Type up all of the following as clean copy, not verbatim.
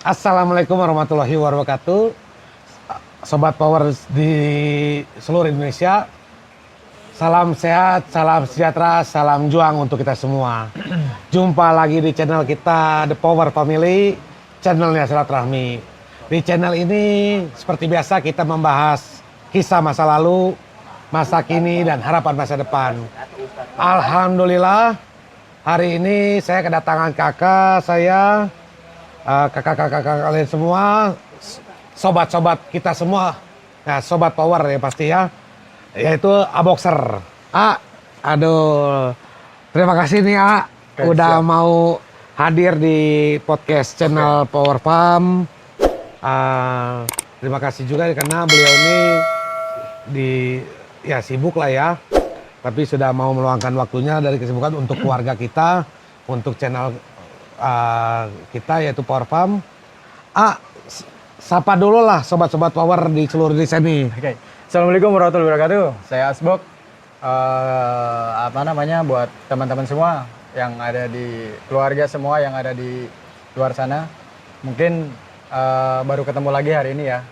Assalamualaikum warahmatullahi wabarakatuh. Sobat Power di seluruh Indonesia. Salam sehat, salam sejahtera, salam juang untuk kita semua. Jumpa lagi di channel kita The Power Family, channelnya Silaturahmi. Di channel ini seperti biasa kita membahas kisah masa lalu, masa kini, dan harapan masa depan. Alhamdulillah, hari ini saya kedatangan kakak saya, kakak-kakak kalian semua, sobat-sobat kita semua, nah, sobat Power ya pasti ya, yaitu Aboxer. Aduh, terima kasih nih udah mau hadir di podcast channel Power Farm. Terima kasih juga karena beliau ini sibuk lah ya, tapi sudah mau meluangkan waktunya dari kesibukan untuk keluarga kita, untuk channel kita yaitu Power Farm. Sapa dulu lah sobat-sobat Power di seluruh Indonesia nih. Oke. Assalamualaikum warahmatullahi wabarakatuh. Saya Asbok. Buat teman-teman semua yang ada di keluarga semua yang ada di luar sana. Mungkin baru ketemu lagi hari ini ya.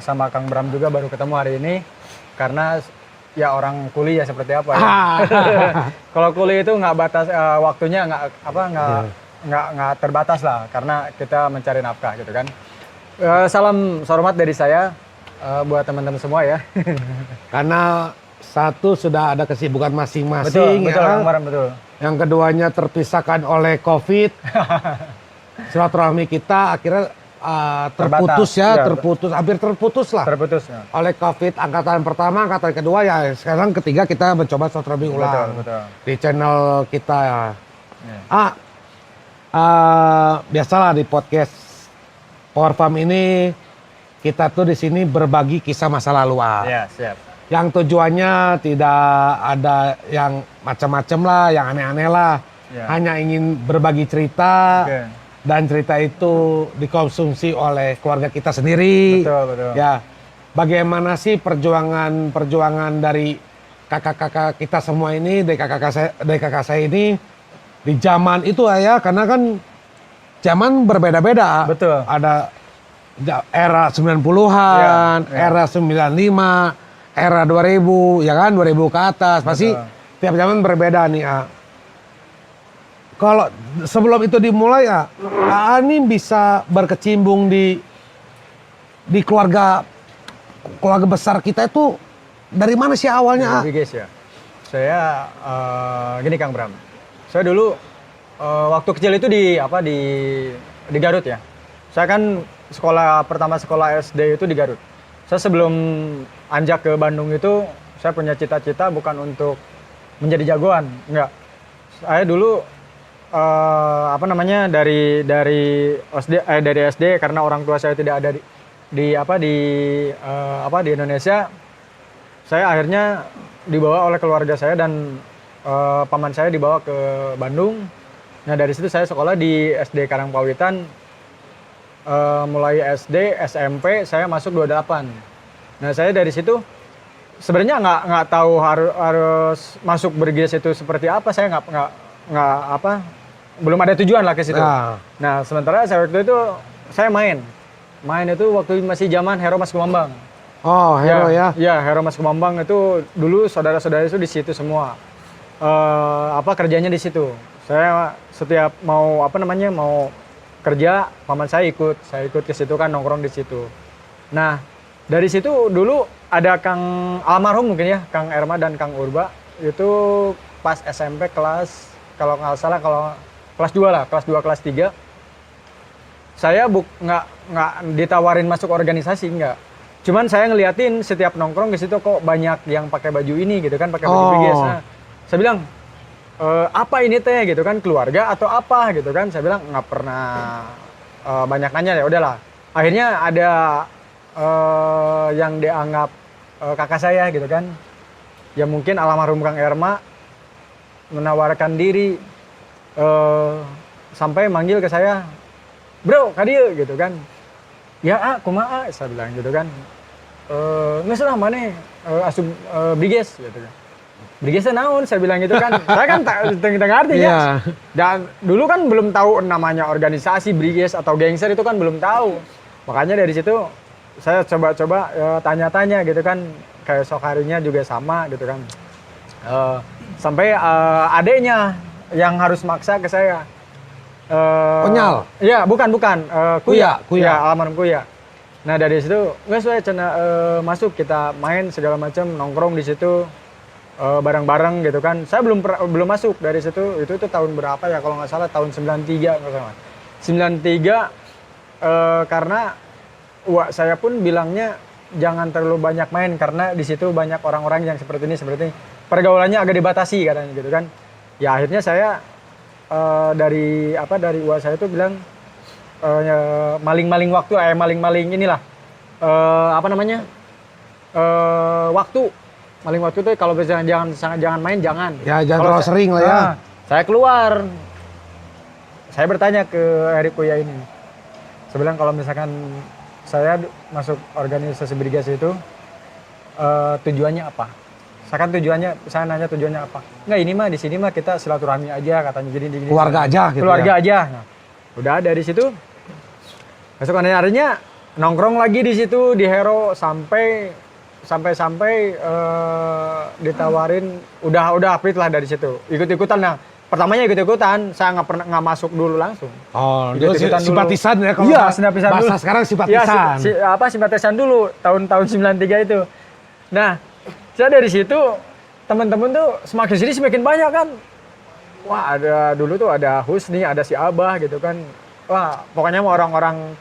Sama Kang Bram juga baru ketemu hari ini karena ya orang kuliah seperti apa ya. Kalau kuliah itu nggak batas waktunya nggak terbatas lah karena kita mencari nafkah gitu kan. Salam hormat dari saya buat teman-teman semua ya. Karena satu sudah ada kesibukan masing-masing, betul, Kang Bram, betul. Yang keduanya terpisahkan oleh COVID. Silaturahmi kita akhirnya hampir terputus lah. Terputus ya. Oleh COVID angkatan pertama, angkatan kedua ya, sekarang ketiga kita mencoba silaturahmi ulang. Betul. Di channel kita ya. Biasalah di podcast Power Farm ini kita tuh di sini berbagi kisah masa lalu. Ya, siap. Yang tujuannya tidak ada yang macam-macam lah, yang aneh-aneh lah. Ya. Hanya ingin berbagi cerita. Okay. Dan cerita itu dikonsumsi oleh keluarga kita sendiri. Betul. Ya, bagaimana sih perjuangan dari kakak-kakak kita semua ini, dari kakak saya ini di zaman itu ya, karena kan zaman berbeda-beda. Betul. Ada era 90-an, era 95, era 2000, ya kan, 2000 ke atas. Pasti tiap zaman berbeda nih, Kalau sebelum itu dimulai ini bisa berkecimpung di keluarga besar kita itu dari mana sih awalnya? Guys ya, saya gini Kang Bram, saya dulu waktu kecil itu di Garut ya. Saya kan pertama sekolah SD itu di Garut. Saya sebelum anjak ke Bandung itu saya punya cita-cita bukan untuk menjadi jagoan, enggak. Saya dulu dari SD karena orang tua saya tidak ada di Indonesia, saya akhirnya dibawa oleh keluarga saya dan paman saya dibawa ke Bandung. Nah dari situ saya sekolah di SD Karangpawitan, mulai SD SMP saya masuk 28. Nah saya dari situ sebenarnya nggak tahu harus masuk bergias itu seperti apa, saya belum ada tujuan lah ke situ. Nah, sementara saya waktu itu saya main itu waktu masih zaman Hero Mas Kumambang. Oh, Hero ya. Ya, Hero Mas Kumambang itu dulu saudara-saudara itu di situ semua. Kerjanya di situ. Saya setiap mau kerja, paman saya ikut ke situ kan, nongkrong di situ. Nah, dari situ dulu ada Kang almarhum mungkin ya, Kang Erma dan Kang Urba itu pas SMP kelas kelas 2 lah, kelas 2, kelas 3. Saya nggak ditawarin masuk organisasi, nggak. Cuman saya ngeliatin setiap nongkrong di situ kok banyak yang pakai baju ini gitu kan, pakai baju BGS. Nah, saya bilang, apa ini teh gitu kan, keluarga atau apa gitu kan. Saya bilang nggak pernah banyak nanya, ya udahlah. Akhirnya ada yang dianggap kakak saya gitu kan. Ya mungkin almarhum Kang Erma menawarkan diri, sampai manggil ke saya, bro, kadieu gitu kan. Ya kumaha, saya bilang gitu kan. Nggak salah mana asup Briges gitu kan. Brigesnya naon, saya bilang gitu kan. Saya kan tak ngerti Iya. ya. Dan dulu kan belum tahu namanya organisasi Briges atau gangster itu kan belum tahu. Makanya dari situ saya coba-coba tanya-tanya gitu kan. Kayak esok harinya juga sama gitu kan. Sampai adeknya yang harus maksa ke saya. Konyal? Iya, bukan. Kuya. Ya, almarhum Kuya. Nah dari situ nggak saya cina masuk kita main segala macam nongkrong di situ bareng-bareng gitu kan. Saya belum masuk dari situ. Itu tuh tahun berapa ya kalau nggak salah tahun 93 nggak salah. 93 karena saya pun bilangnya jangan terlalu banyak main karena di situ banyak orang-orang yang seperti ini. Pergaulannya agak dibatasi katanya gitu kan. Ya akhirnya saya dari uang saya itu bilang maling-maling waktu, maling-maling inilah waktu, maling waktu itu kalau jangan main jangan. Ya jangan terlalu sering lah ya. Saya keluar, saya bertanya ke Erik Kuya ini, saya bilang kalau misalkan saya masuk organisasi Briges itu tujuannya apa? Saya nanya tujuannya apa? Enggak, ini mah di sini mah kita silaturahmi aja katanya. Jadi Keluarga aja gitu. Keluarga aja. Nah, udah dari situ besok harinya nongkrong lagi di situ di Hero sampai ditawarin udah apit lah dari situ. Ikut-ikutan. Nah, pertamanya ikut-ikutan, saya nggak masuk dulu langsung. Oh, Ikut-ikutan dulu. simpatisan ya kalau Iya, simpatisan bahasa dulu. sekarang simpatisan. Iya, simpatisan dulu tahun 93 itu. Nah, saya dari situ teman-teman tuh semakin sini semakin banyak kan. Wah, dulu tuh ada Husni, ada si Abah gitu kan. Wah, pokoknya mau orang-orang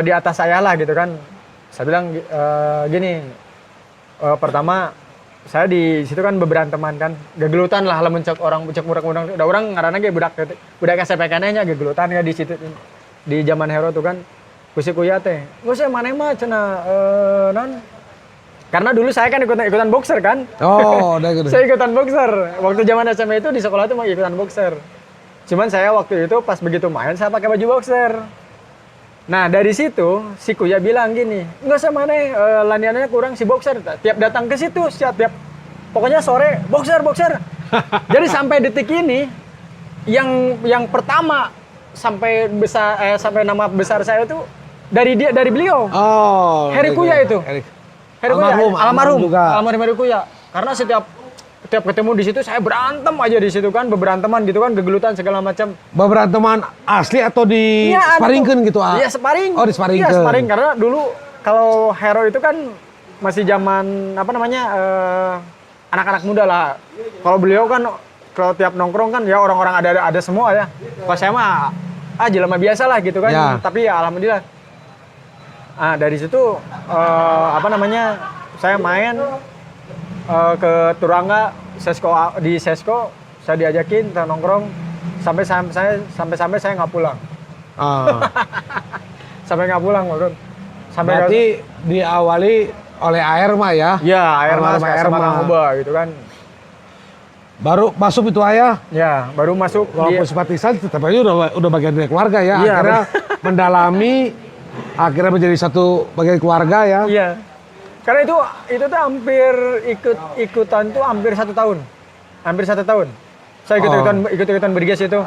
di atas saya lah gitu kan. Saya bilang gini, pertama saya di situ kan beberanteman kan, gegelutan lah lamun cek budak udah orang ngaranna ge budak SPKN nya gegelutan ya di situ di zaman Hero tuh kan. Kusi Kuya teh, "Geus maneh mah cenah non." Karena dulu saya kan ikutan boxer kan. Oh, udah gitu. Saya ikutan boxer. Waktu zaman SMA itu di sekolah tuh mau ikutan boxer. Cuman saya waktu itu pas begitu main saya pakai baju boxer. Nah dari situ si Kuya bilang gini, nggak usah maneh laniannya kurang si boxer. Tiap datang ke situ tiap pokoknya sore boxer. Jadi sampai detik ini yang pertama sampai besar sampai nama besar saya itu dari beliau. Oh. Heri Kuya itu. Heri Kuya, almarhum Heri Kuya. Karena setiap ketemu di situ saya berantem aja di situ kan, beberanteman gitu kan, gegelutan segala macam. Beberanteman asli atau di Ya, sparingkeun gitu ah? Iya, sparing. Oh, di sparingkeun. Iya, sparing karena dulu kalau Hero itu kan masih zaman anak-anak muda lah. Kalau beliau kan kalau tiap nongkrong kan ya orang-orang ada semua ya. Kalau saya mah jelema biasa lah gitu kan. Ya. Tapi ya alhamdulillah. Dari situ saya main ke Turangga di Sesko saya diajakin kita nongkrong sampai saya nggak pulang. Sampai nggak pulang bro. Berarti diawali oleh Airma ya? Iya, Airma sama Kang Uba gitu kan. Baru masuk itu ayah? Ya, baru masuk. Walaupun simpatisan tetap aja udah bagian dari keluarga ya. Iya, Akhirnya mendalami, akhirnya menjadi satu bagian keluarga ya. Iya. Karena itu tuh hampir ikutan tuh hampir 1 tahun. Hampir 1 tahun. Saya ikut-ikutan Briges itu.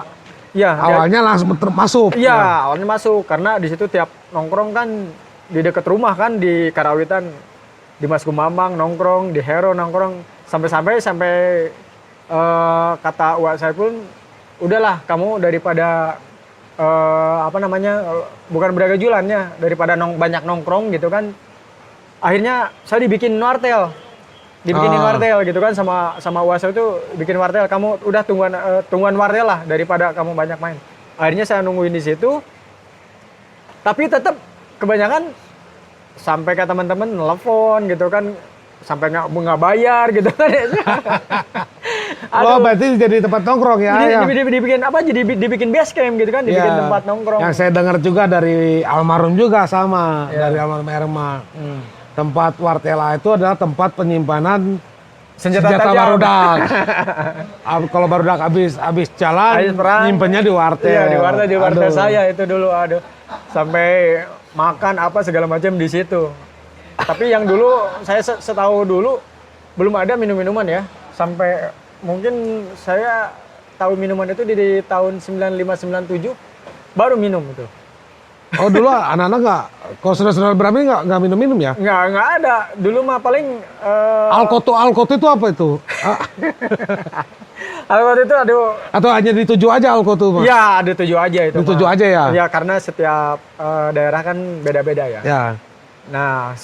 Iya. Awalnya langsung masuk. Iya, awalnya masuk karena di situ tiap nongkrong kan di dekat rumah kan di Karawitan, di Mas Gumamang nongkrong, di Hero nongkrong sampai kata uak saya pun udahlah kamu daripada bukan beragajulan ya, daripada banyak nongkrong gitu kan. Akhirnya saya dibikinin wartel gitu kan sama uas itu bikin wartel, kamu udah tungguan wartel lah daripada kamu banyak main. Akhirnya saya nungguin di situ, tapi tetap kebanyakan sampai ke teman-teman nelfon gitu kan, sampai nggak bayar gitu kan. Oh, berarti jadi tempat nongkrong ya? Dibikin base camp gitu kan, dibikin tempat nongkrong. Yang saya dengar juga dari almarhum juga sama, dari almarhum Erma. Tempat wartela itu adalah tempat penyimpanan senjata barudak. Kalau barudak habis jalan, nyimpennya di wartel. Iya, di wartel saya itu dulu, sampai makan apa segala macam di situ. Tapi yang dulu saya setahu dulu belum ada minum-minuman ya. sampai mungkin saya tahu minuman itu di tahun 95-97 baru minum itu. Oh dulu anak-anak nggak, kalau saudara-saudara berani nggak minum-minum ya? Nggak ada. Dulu mah paling Alkoto itu apa itu? waktu itu aduh. Atau hanya dituju aja alkoto? Mas? Ya, dituju aja itu. Dituju aja ya? Ya, karena setiap daerah kan beda-beda ya. Ya. Nah,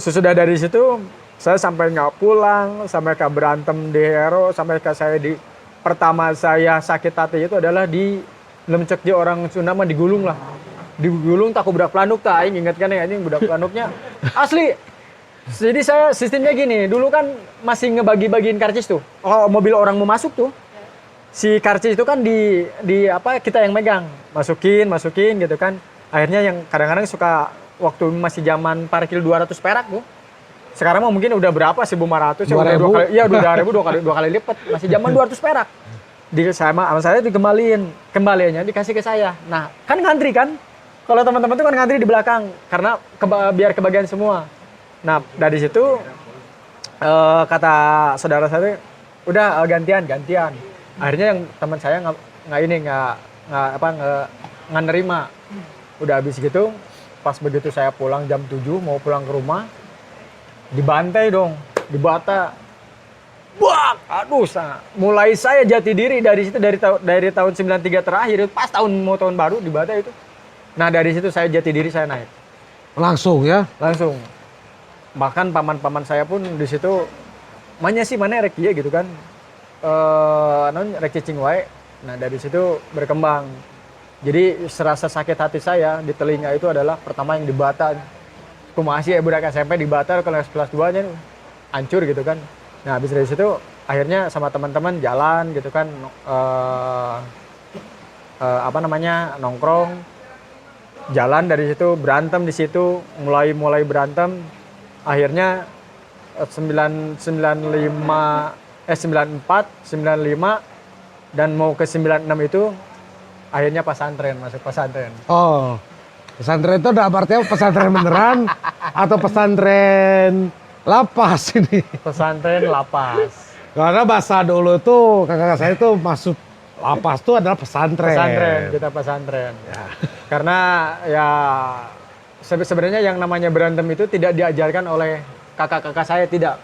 sesudah dari situ saya sampai nggak pulang, sampai ke berantem di Hero, sampai ke saya di pertama saya sakit hati itu adalah di lemcek di orang Sunda mah digulung lah. Digulung tak budak pelanduk tak aing ingat kan ya ini budak pelanduknya asli. Jadi saya sistemnya gini, dulu kan masih ngebagi-bagiin karcis tuh. Oh, mobil orang mau masuk tuh. Si karcis itu kan di apa kita yang megang, masukin gitu kan. Akhirnya yang kadang-kadang suka waktu masih zaman parkir 200 perak tuh. Sekarang mah mungkin udah berapa 1.500 ya udah 2 kali ya udah 2.000 dua kali lipat. Masih zaman 200 perak. Sama saya kembaliannya dikasih ke saya. Nah, kan ngantri kan? Kalau teman-teman tuh kan ngantri di belakang karena biar kebagian semua. Nah, dari situ kata saudara saya udah gantian. Akhirnya yang teman saya nggak nerima. Udah habis gitu, pas begitu saya pulang jam 7 mau pulang ke rumah, dibantai dong, dibata. Bak, aduh, mulai saya jati diri dari situ dari tahun 93 terakhir, pas tahun baru dibata itu. Nah, dari situ saya jati diri saya naik. Langsung ya? Langsung. Bahkan paman-paman saya pun di situ mana rek ieu gitu kan. Rek cicing wae. Nah, dari situ berkembang. Jadi serasa sakit hati saya di telinga itu adalah pertama yang dibata. Kumaha sih budak SMP dibata kelas 2-nya hancur gitu kan. Nah, habis dari situ akhirnya sama teman-teman jalan gitu kan nongkrong. Jalan dari situ, berantem di situ, mulai berantem. Akhirnya 94, 95 dan mau ke 96 itu akhirnya masuk pesantren. Oh. Pesantren itu udah artinya pesantren beneran atau pesantren lapas ini? Pesantren lapas. Karena bahasa dulu tuh kakak saya itu masuk lapas tuh adalah pesantren. Kita pesantren. Ya. Karena ya sebenarnya yang namanya berantem itu tidak diajarkan oleh kakak-kakak saya, tidak.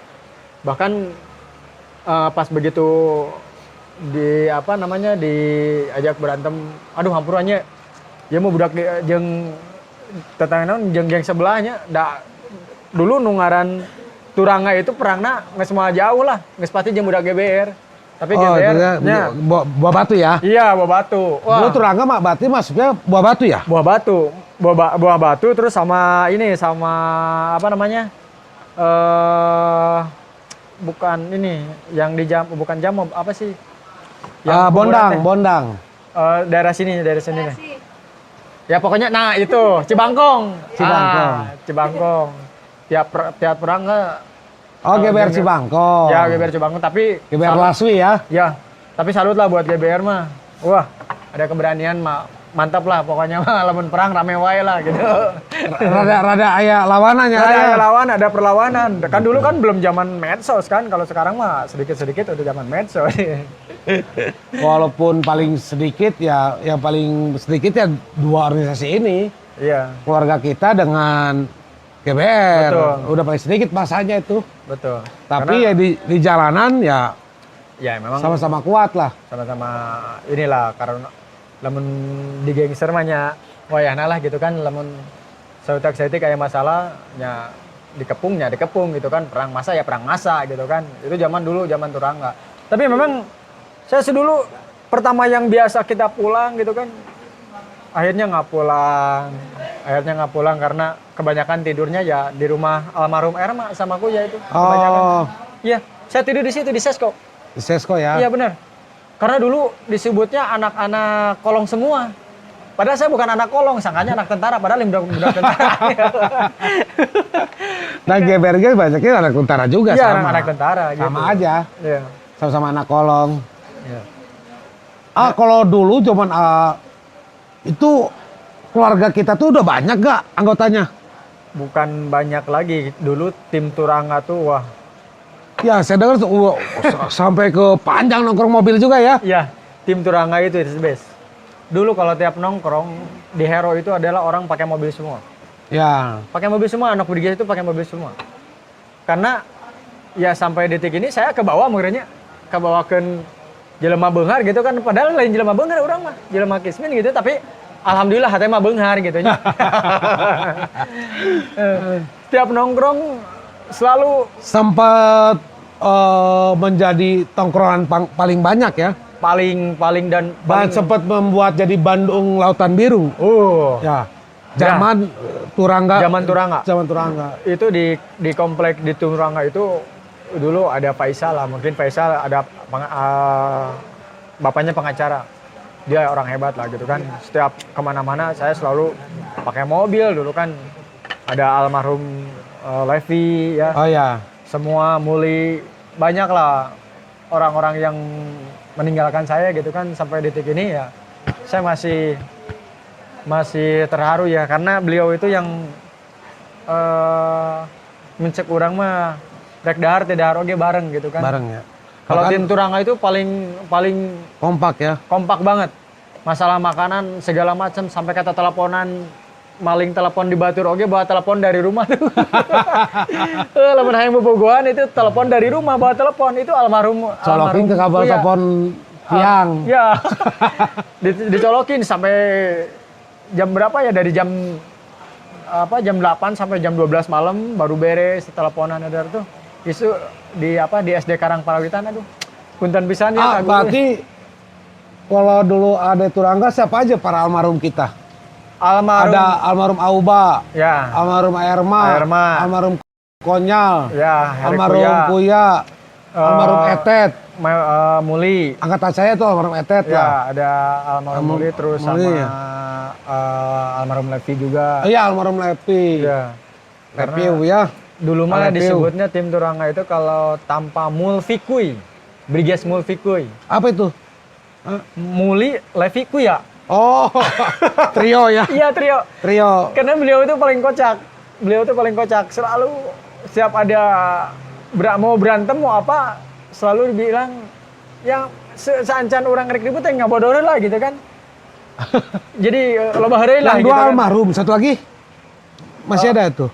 Bahkan pas begitu diajak berantem, aduh hampurannya ya mau budak jeung tetangga jeung geng sebelahnya dulu nungaran Turangga itu perangna geus moal jauh lah, geus pati jeung budak GBR. Tapi GBR-nya buah batu ya? Iya, buah batu. Dulu Turangga mak berarti masuknya buah batu ya? Buah batu. Buah batu terus sama apa namanya? Bukan ini yang di jam bukan jam apa sih? Bondang. Daerah sini nih. Ya pokoknya nah itu Cibangkong. Cibangkong. Tiap perang Oh, GBR Cibangkong. Ya, GBR Cibangkong, tapi GBR Laswi ya? Ya, tapi salut lah buat GBR mah. Wah, ada keberanian mah. Mantap lah pokoknya mah lamun perang rame wae lah gitu. Rada aya lawanannya. Ada perlawanan. Kan dulu kan belum zaman medsos kan. Kalau sekarang mah sedikit-sedikit udah zaman medsos. Walaupun paling sedikit ya, yang paling sedikit ya dua organisasi ini. Iya. Keluarga kita dengan GBR. Betul. Udah paling sedikit masanya itu. Betul. Tapi ya di jalanan ya memang sama-sama kuat lah. Sama-sama inilah karena lamun di gangster mah nya wayahna lah gitu kan, lamun sautak-sautik kayak masalah nya dikepung gitu kan, perang masa gitu kan. Itu zaman dulu, zaman Turangga. Tapi memang saya dulu pertama yang biasa kita pulang gitu kan, akhirnya nggak pulang karena kebanyakan tidurnya ya di rumah almarhum Erma sama aku ya itu. Kebanyakan. Iya, saya tidur di situ di Sesko. Di Sesko ya? Iya benar. Karena dulu disebutnya anak-anak kolong semua. Padahal saya bukan anak kolong, sangkanya anak tentara, padahal budak tentara. Nah, GBR banyaknya anak tentara juga ya, sama. anak tentara gitu. Sama aja. Iya. Sama-sama anak kolong. Iya. Kalau dulu zaman itu keluarga kita tuh udah banyak gak anggotanya? Bukan banyak lagi. Dulu tim Turangga tuh wah Ya, saya dengar tuh, sampai ke panjang nongkrong mobil juga ya. Iya, tim Turangga itu is the best. Dulu kalau tiap nongkrong di Hero itu adalah orang pakai mobil semua. Ya, Pakai mobil semua, anak Briges itu pakai mobil semua. Karena ya sampai detik ini saya ke bawah makanya ke bawah ke jelema beunghar gitu kan, padahal lain jelema beunghar orang mah, jelema kismin gitu, tapi alhamdulillah hati mah beunghar gitu nya. Tiap nongkrong selalu sempat menjadi tongkrongan paling banyak ya. paling dan Dan sempat membuat jadi Bandung Lautan Biru. Ya, zaman Turangga. Zaman Turangga. Itu di komplek di Turangga itu dulu ada Faisal lah, mungkin Faisal ada bapaknya pengacara, dia orang hebat lah gitu kan. Setiap kemana-mana saya selalu pakai mobil dulu kan. Ada almarhum Levi ya. Oh ya. Semua Muli, banyak lah orang-orang yang meninggalkan saya gitu kan. Sampai detik ini ya saya masih terharu ya, karena beliau itu yang mencek orang mah rek dahar teh dahar oge bareng gitu kan. Bareng ya. Kalau tim Turangga itu paling kompak ya. kompak banget. Masalah makanan segala macam, sampai kata teleponan, maling telepon di Batur oge bawa telepon dari rumah tuh. Lamun hayang bobogohan itu telepon dari rumah, bawa telepon itu almarhum. Colokin ke kabel iya. telepon tiang. Ya. Dicolokin sampai jam berapa ya, dari jam 8 sampai jam 12 malam baru beres teleponan ada tuh. Isu di SD Karang Parawitan, aduh. Punten pisan ya. Berarti kalau dulu ada Turangga siapa aja para almarhum kita? Ada almarhum Auba, ya, almarhum Erma, almarhum Konyal, ya, almarhum Kuya, almarhum Etet, Muli. Angkatan saya tuh almarhum Etet ya, lah. ada almarhum Muli, terus Muli, sama ya. almarhum Levi juga. Iya, almarhum Levi. Iya. Levi ya. Dulu mah Levi. disebutnya tim Turangga itu kalau tanpa Mulfikui, Briges Mulfikui. Apa itu? Muli, Levi, Kuya. Oh, trio ya. Iya, trio. Trio. Karena beliau itu paling kocak. Beliau itu paling kocak. Selalu setiap ada mau berantem mau apa, selalu dibilang ya seancan orang rek ribut nggak bodoh lah gitu kan. Jadi loba heureuy lah Yang gitu dua kan. almarhum, satu lagi masih ada tuh.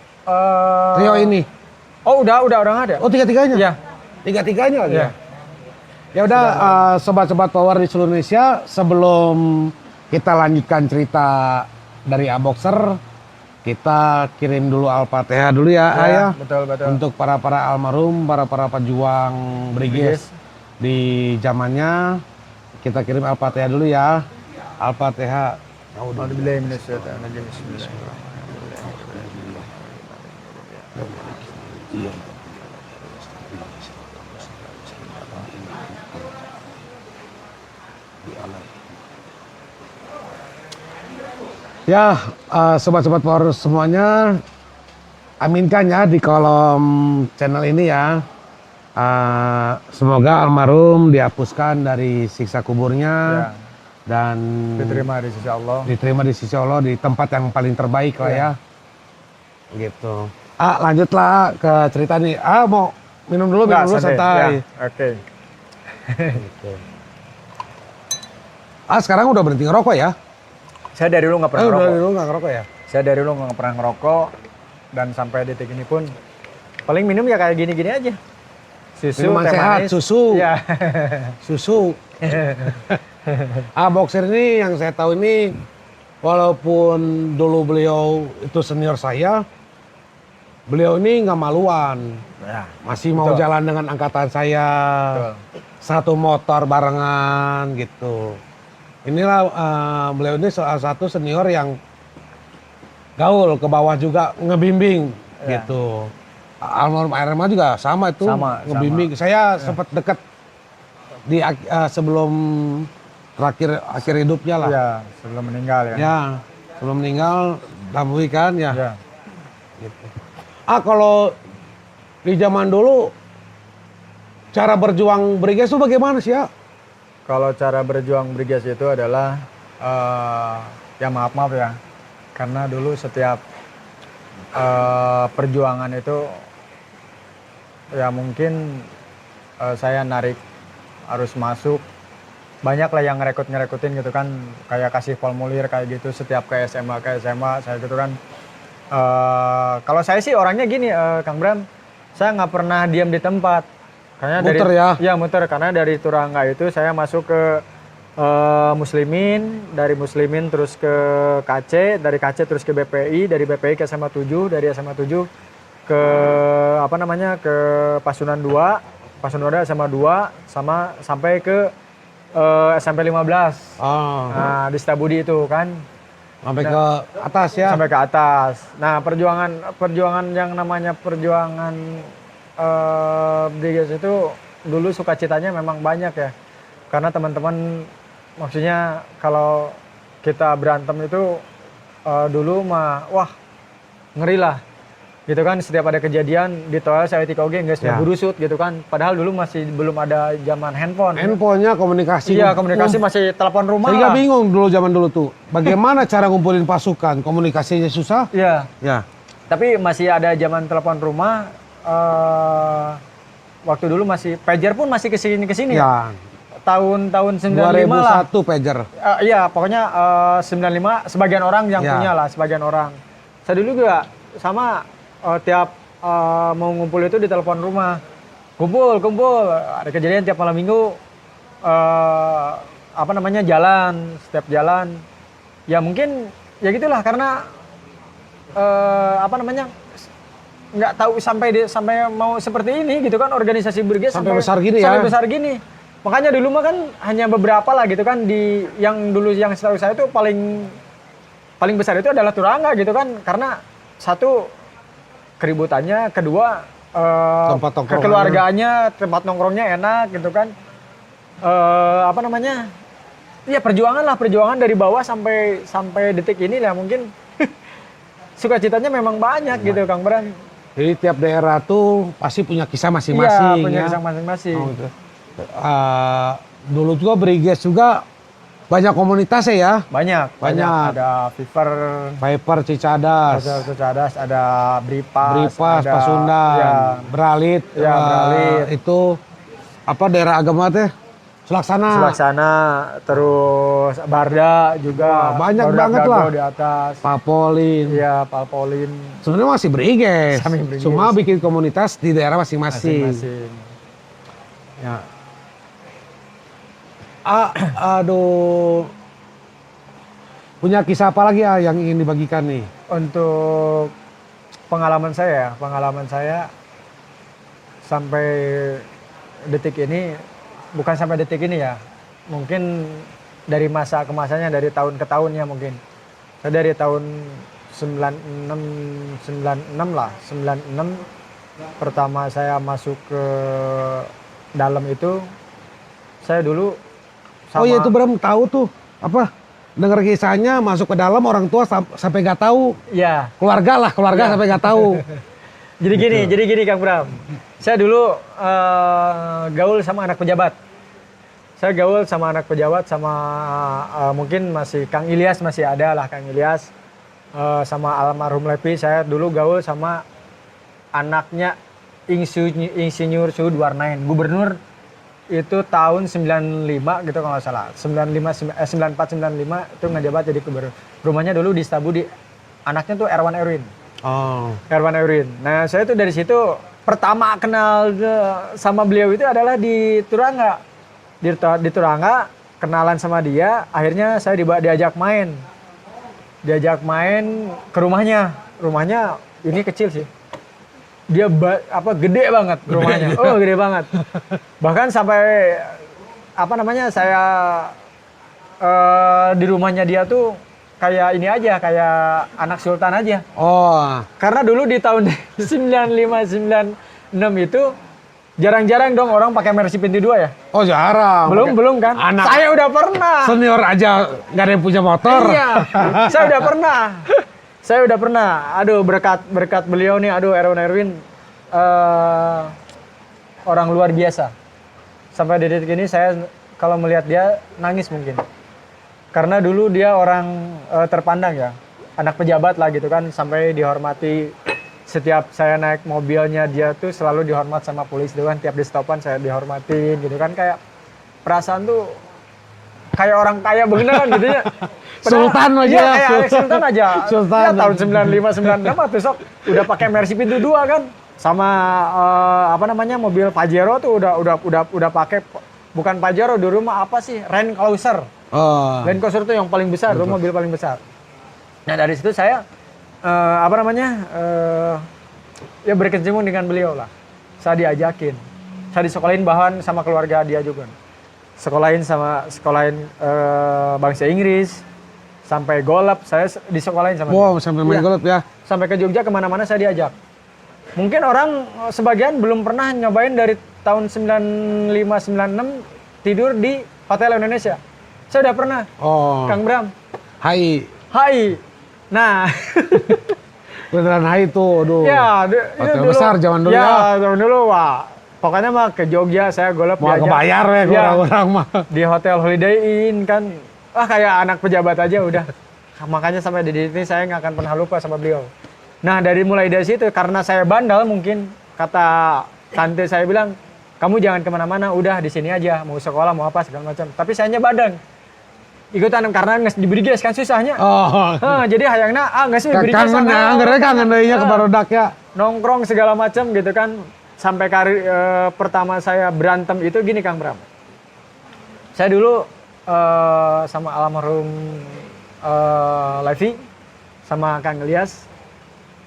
Trio ini. Oh, udah orang ada. Oh, tiga-tiganya. Iya. Tiga-tiganya lagi. Iya. Ya udah, sobat-sobat Power di seluruh Indonesia, sebelum kita lanjutkan cerita dari Aboxer, kita kirim dulu Al-Fatihah dulu ya, Ayah. Betul. Untuk para almarhum, para pejuang Briges di zamannya, kita kirim Al-Fatihah dulu ya. Al-Fatihah. Alhamdulillah minasyaitonir rajim. Ya, sobat-sobat Power semuanya, aminkan ya di kolom channel ini ya. Semoga almarhum dihapuskan dari siksa kuburnya Ya. dan Diterima di sisi Allah. diterima di sisi Allah di tempat yang paling terbaik lah ya. Gitu. Lanjutlah ke cerita nih. Mau minum dulu santai. Ya, oke. Gitu. Sekarang udah berhenti ngerokok ya? Saya dari dulu nggak pernah ngerokok. Dari dulu nggak ngerokok ya? Saya dari dulu nggak pernah ngerokok, dan sampai detik ini pun paling minum ya kayak gini-gini aja. Susu, Minuman teh sehat, manis. susu. Ya. Susu. Boxer ini yang saya tahu ini, walaupun dulu beliau itu senior saya, beliau ini nggak maluan. Ya, Masih mau betul. jalan dengan angkatan saya. Betul. Satu motor barengan gitu. Inilah beliau ini salah satu senior yang gaul ke bawah juga, ngebimbing Ya. gitu. Almarhum Erma juga sama itu, ngebimbing. Saya sempat dekat di sebelum akhir hidupnya lah. Ya, sebelum meninggal ya. Ya, sebelum meninggal Damui kan ya. Ya. Gitu. Kalau di zaman dulu cara berjuang Briges itu bagaimana sih ya? Kalau cara berjuang Briges itu adalah ya maaf ya, karena dulu setiap perjuangan itu ya mungkin saya narik harus masuk. Banyak lah yang ngerekrutin gitu kan, kayak kasih formulir kayak gitu setiap ke SMA saya gitu kan. Kalau saya sih orangnya gini, Kang Bram, saya nggak pernah diam di tempat. Karena Muter ya? Iya muter, karena dari Turangga itu saya masuk ke Muslimin, dari Muslimin terus ke KC, dari KC terus ke BPI, dari BPI ke SMA 7, dari SMA 7 ke ke Pasundan 2, Pasundan 2 SMA 2 sama sampai ke SMP 15. Oh, Nah, di Setiabudi itu kan sampai ke atas ya. sampai ke atas. Nah, perjuangan yang namanya perjuangan Briges itu dulu sukacitanya memang banyak ya. Karena teman-teman maksudnya kalau kita berantem itu dulu mah wah ngeri lah. Gitu kan setiap ada kejadian di toilet saya tikau ge geus Ya. burusut gitu kan. Padahal dulu masih belum ada zaman handphone. Handphonenya komunikasi. Iya, komunikasi masih telepon rumah Sehingga lah. bingung dulu zaman dulu tuh. Bagaimana cara ngumpulin pasukan? Komunikasinya susah? Iya. Ya. Tapi masih ada zaman telepon rumah. Waktu dulu masih pager pun masih kesini Ya. Tahun 95 lah. 2001 pager. Iya, pokoknya 95 sebagian orang yang Ya. punya lah, sebagian orang. Saya dulu juga sama tiap mau ngumpul itu di telepon rumah. Kumpul. Ada kejadian tiap malam minggu jalan, setiap jalan. Ya mungkin ya gitulah karena nggak tahu sampai mau seperti ini gitu kan organisasi Briges Sampai besar gini ya. sampai besar gini. Makanya dulu mah kan hanya beberapa lah gitu kan yang dulu yang setahu saya itu paling besar itu adalah Turangga gitu kan karena satu keributannya, kedua Tempat nongkrongnya. kekeluargaannya, tempat nongkrongnya enak gitu kan. Iya perjuangan dari bawah sampai detik ini lah mungkin sukacitanya memang banyak gitu Kang Bram. Jadi tiap daerah tuh pasti punya kisah Iya, masing-masing. punya ya. kisah masing-masing. Oh, gitu. Dulu juga Briges juga banyak komunitasnya ya. Banyak. Banyak. Ada Viver, Viper, Cicadas, ada Cadas, ada Bripas, Bripas, ada, Pasundan, ya, Beralit, Ya, Beralit. itu apa daerah agama teh? Sulaksana. Sulaksana, terus Barda juga. Wah, banyak Baru banget Dago lah. di atas. Papolin. Iya, Palpolin Sebenarnya masih Briges. Kami Briges. Cuma bikin komunitas di daerah masing-masing. masing-masing. Ya. Aduh. Punya kisah apa lagi ya yang ingin dibagikan nih? Untuk pengalaman saya sampai detik ini, bukan sampai detik ini ya, mungkin dari masa ke masanya, dari tahun ke tahunnya mungkin. Saya dari tahun 96 lah, 96 pertama saya masuk ke dalam itu, saya dulu sama, Oh iya itu Bram tahu tuh apa? Dengar kisahnya masuk ke dalam orang tua sampai nggak tahu. ya. Keluarga sampai nggak tahu. Jadi gini Kang Bram. Saya dulu gaul sama anak pejabat. Saya gaul sama anak pejabat sama mungkin masih Kang Ilyas masih ada lah Kang Ilyas. Sama almarhum Lepi saya dulu gaul sama anaknya Insinyur Suud Warnain, gubernur itu tahun 95 gitu kalau nggak salah. 94 95 itu ngejabat jadi gubernur. Rumahnya dulu di Setiabudi. Anaknya tuh Erwan Erwin. Oh. Erwan Erwin. Nah, saya tuh dari situ pertama kenal sama beliau itu adalah di Turangga. Di Turangga kenalan sama dia, akhirnya saya diajak main. Diajak main ke rumahnya. Rumahnya ini kecil sih. Dia gede banget rumahnya. Oh, gede banget. Bahkan sampai saya di rumahnya dia tuh kayak ini aja, kayak anak sultan aja. Oh. Karena dulu di tahun 95 96 itu jarang-jarang dong orang pakai Mercy pintu 2 ya. Oh jarang. Belum kan? Anak Saya udah pernah. senior aja nggak ada yang punya motor. Iya. Saya udah pernah. Aduh berkat beliau nih, aduh Erwan Erwin orang luar biasa. Sampai detik ini saya kalau melihat dia nangis mungkin. Karena dulu dia orang terpandang ya. Anak pejabat lah gitu kan, sampai dihormati setiap saya naik mobilnya dia tuh selalu dihormat sama polisi tuh kan, tiap di stopan saya dihormatin gitu kan, kayak perasaan tuh kayak orang kaya beneran gitu ya. Sultan aja. Iya, kayak Alex Sultan aja. Sultan. Ya, tahun 95 96 atau sok udah pakai Mercy pintu 2 kan. Sama apa namanya mobil Pajero tuh udah pakai, bukan Pajero di rumah apa sih? Land Cruiser. Oh. Land Cruiser tuh yang paling besar, tuh mobil paling besar. Nah, dari situ saya apa namanya? Ya berkecimpung dengan beliau lah. Saya diajakin. Saya disekolahin bahan sama keluarga dia juga. Sekolahin bangsa Inggris sampai golap, saya disekolahin sama Wow, dia. sampai main Iya. golf ya. Sampai ke Jogja kemana-mana saya diajak. Mungkin orang sebagian belum pernah nyobain dari tahun 95-96 tidur di Hotel Indonesia. Saya udah pernah, Oh. Kang Bram. Hai. Hai. Nah, Beneran hai tuh, aduh. ya Hotel besar zaman dulu ya. zaman dulu, wah. Pokoknya mah ke Jogja saya golap Mau diajak. kebayar ya Iya. orang-orang mah. Di Hotel Holiday Inn kan, kayak anak pejabat aja udah. Makanya sampai di sini saya nggak akan pernah lupa sama beliau. Nah, mulai dari situ karena saya bandel, mungkin kata tante saya bilang, kamu jangan kemana-mana, udah di sini aja, mau sekolah mau apa segala macam. Tapi sayanya badeng ikutan karena nggak diberi gas kan susahnya. Oh. Jadi hayangna nggak sih diberi gas, Kangen ya, ngerti kangen deunya ke barudak ya. nongkrong segala macam gitu kan. Sampai karir pertama saya berantem itu gini Kang Bram. Saya dulu sama almarhum Levi sama Kang Elias,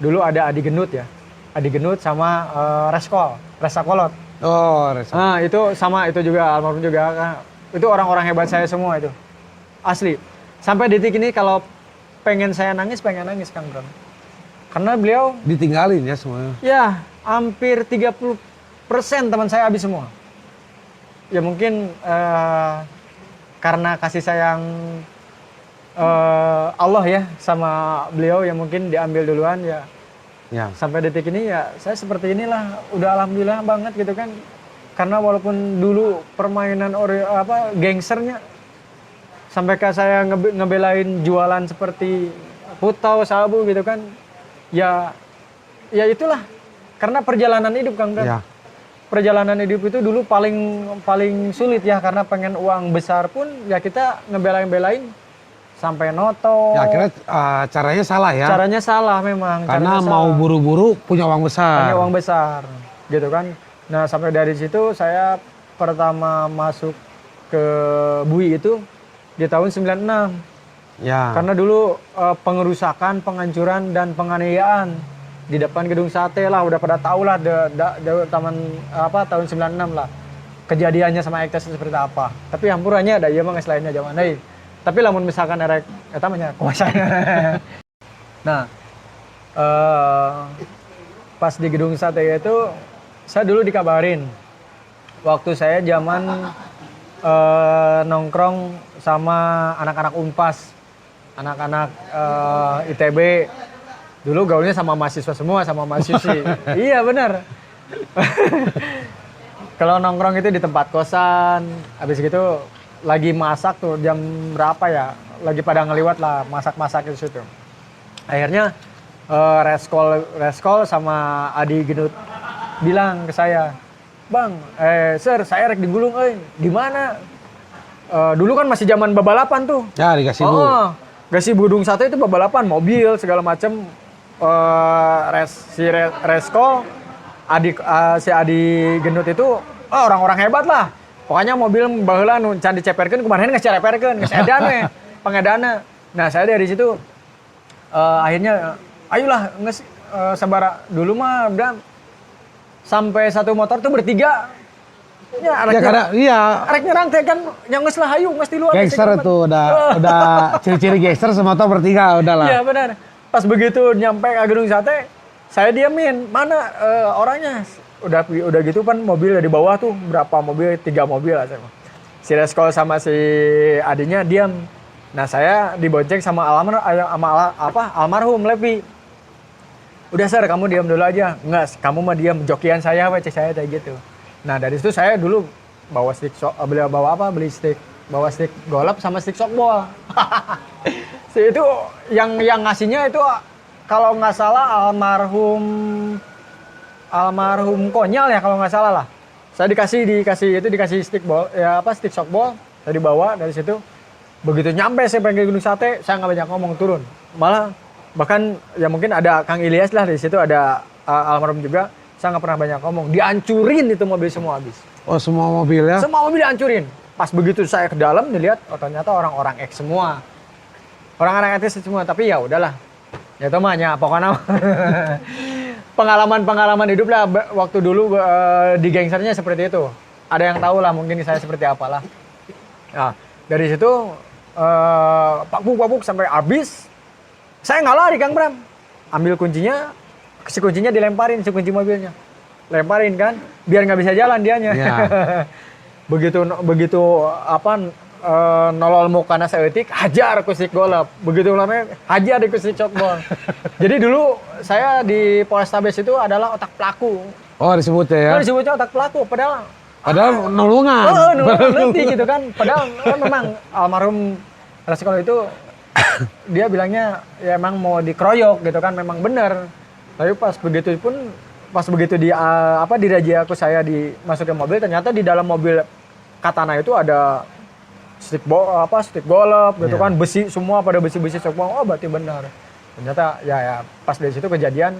dulu ada Adi Genut ya. Adi Genut sama Resa Kolot. Oh, Resa. Nah, itu sama itu juga almarhum juga. Itu orang-orang hebat saya semua itu. Asli. Sampai detik ini kalau pengen nangis Kang Bram. Karena beliau Ditinggalin ya semuanya. ya hampir 30% teman saya habis semua. Ya mungkin karena kasih sayang Allah ya sama beliau yang mungkin diambil duluan ya. Ya. Sampai detik ini ya saya seperti inilah, udah alhamdulillah banget gitu kan. Karena walaupun dulu permainan gangsternya sampai ke saya ngebelain jualan seperti putau, sabu gitu kan. Ya itulah karena perjalanan hidup Kang Bram. Ya. Perjalanan hidup itu dulu paling sulit ya, karena pengen uang besar pun ya kita ngebelain sampai noto. Ya akhirnya caranya salah ya. Caranya salah memang. Karena caranya mau salah. buru-buru punya uang besar. Punya uang besar, gitu kan. Nah sampai dari situ saya pertama masuk ke Bui itu di tahun 96. Ya. Karena dulu pengerusakan, penghancuran dan penganiayaan di depan gedung sate lah, udah pada tahu lah tahun 96 lah kejadiannya sama Ektes seperti apa. Tapi hampurannya ada iya mah geus lainnya zaman deui. Tapi lamun misalkan erek eta mah nya kuasa. Nah, pas di gedung sate itu saya dulu dikabarin waktu saya zaman nongkrong sama anak-anak Unpas, anak-anak ITB. Dulu gaulnya sama mahasiswa semua, sama mahasiswi. Iya benar. Kalau nongkrong itu di tempat kosan, habis gitu lagi masak tuh jam berapa ya? Lagi pada ngeliwat lah masak-masak itu situ. Akhirnya Reskol sama Adi Genut bilang ke saya, "Bang, sir, saya rek digulung di mana?" Dulu kan masih zaman babalapan tuh. Ya dikasih bu. Gasibu Gedung Sate itu babalapan, mobil segala macam. Reskol, si Adi Genut itu orang-orang hebat lah. Pokoknya mobil baheula nu can diceperkeun kemarin geus cereperkeun, geus edan pengedana. Nah, saya dari situ akhirnya ayolah geus sabara dulu mah Bram sampai satu motor tuh bertiga. Ya, arek nyerang teh kan yang geus lah hayu geus di luar. Gangster itu udah ciri-ciri gangster semotor bertiga udahlah. Iya benar. Pas begitu nyampe ke Gedung Sate, saya diamin. Mana orangnya? Udah gitu kan mobil di bawah tuh berapa mobil? 3 mobil lah saya. Si Reskol sama si adiknya diam. Nah, saya dibonceng sama almarhum Levi. Udah sir, kamu diam dulu aja. Enggak, kamu mah diam, jokian saya apa cek saya kayak gitu. Nah, dari situ saya dulu bawa stick bawa stick golap sama stick softball. Si itu yang ngasihnya itu kalau nggak salah almarhum Konyal ya kalau nggak salah lah. Saya dikasih stickball, ya apa stick softball, saya dibawa dari situ. Begitu nyampe saya pengen Gunung Sate, saya nggak banyak ngomong turun. Malah bahkan ya mungkin ada Kang Ilyas lah di situ, ada almarhum juga. Saya nggak pernah banyak ngomong, dihancurin itu mobil semua habis. Oh, semua mobil ya? Semua mobil dihancurin. Pas begitu saya ke dalam dilihat, oh ternyata orang-orang X semua. Orang-orang X semua, tapi ya udahlah. Ya itu mah ya, pokoknya pengalaman hidup lah waktu dulu di gangsternya seperti itu. Ada yang tahu lah mungkin saya seperti apalah. Nah, dari situ pakbuk sampai habis. Saya nggak lari Kang Bram. Ambil kuncinya, si kuncinya dilemparin, si kunci mobilnya. Lemparin kan, biar nggak bisa jalan dianya. Ya. begitu apa nolol mukana seetik, hajar ku stick golep. Begitu lama hajar ku stick shotball. Jadi dulu saya di Polrestabes itu adalah otak pelaku. Oh, disebutnya ya? Kan disebutnya otak pelaku, padahal nolongan. nanti gitu kan. Padahal memang almarhum Rasikol itu dia bilangnya ya emang mau dikeroyok gitu kan, memang benar. Tapi pas begitu di razia aku saya dimasukin mobil, ternyata di dalam mobil Katana itu ada stick golf gitu kan, besi semua pada besi-besi semua. Oh, berarti benar. Ternyata ya pas dari situ kejadian.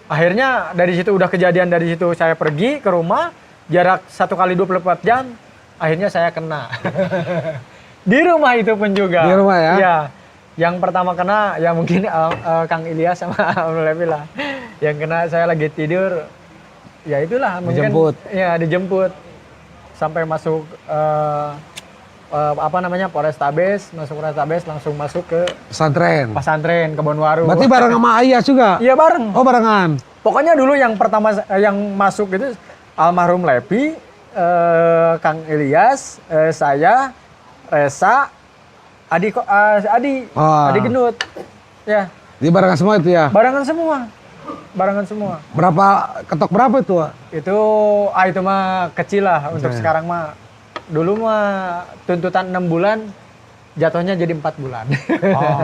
Akhirnya dari situ udah kejadian, dari situ saya pergi ke rumah, jarak 1 kali 24 jam, akhirnya saya kena. Di rumah itu pun juga. Di rumah ya? Ya. Yang pertama kena ya mungkin Kang Ilyas sama Om Levi lah. Yang kena saya lagi tidur, ya itulah mungkin. Dijemput. Sampai masuk Polrestabes, langsung masuk ke pesantren Kebonwaru. Berarti bareng sama Ayah juga? Iya bareng. Oh, barengan. Pokoknya dulu yang pertama yang masuk itu almarhum Levi, Kang Ilyas, saya, Resa, Adi Genut. Ya. Di barengan semua itu ya? Barengan semua. Ketok berapa itu? Itu mah kecil lah untuk sekarang mah. Dulu mah tuntutan 6 bulan, jatuhnya jadi 4 bulan. Oh,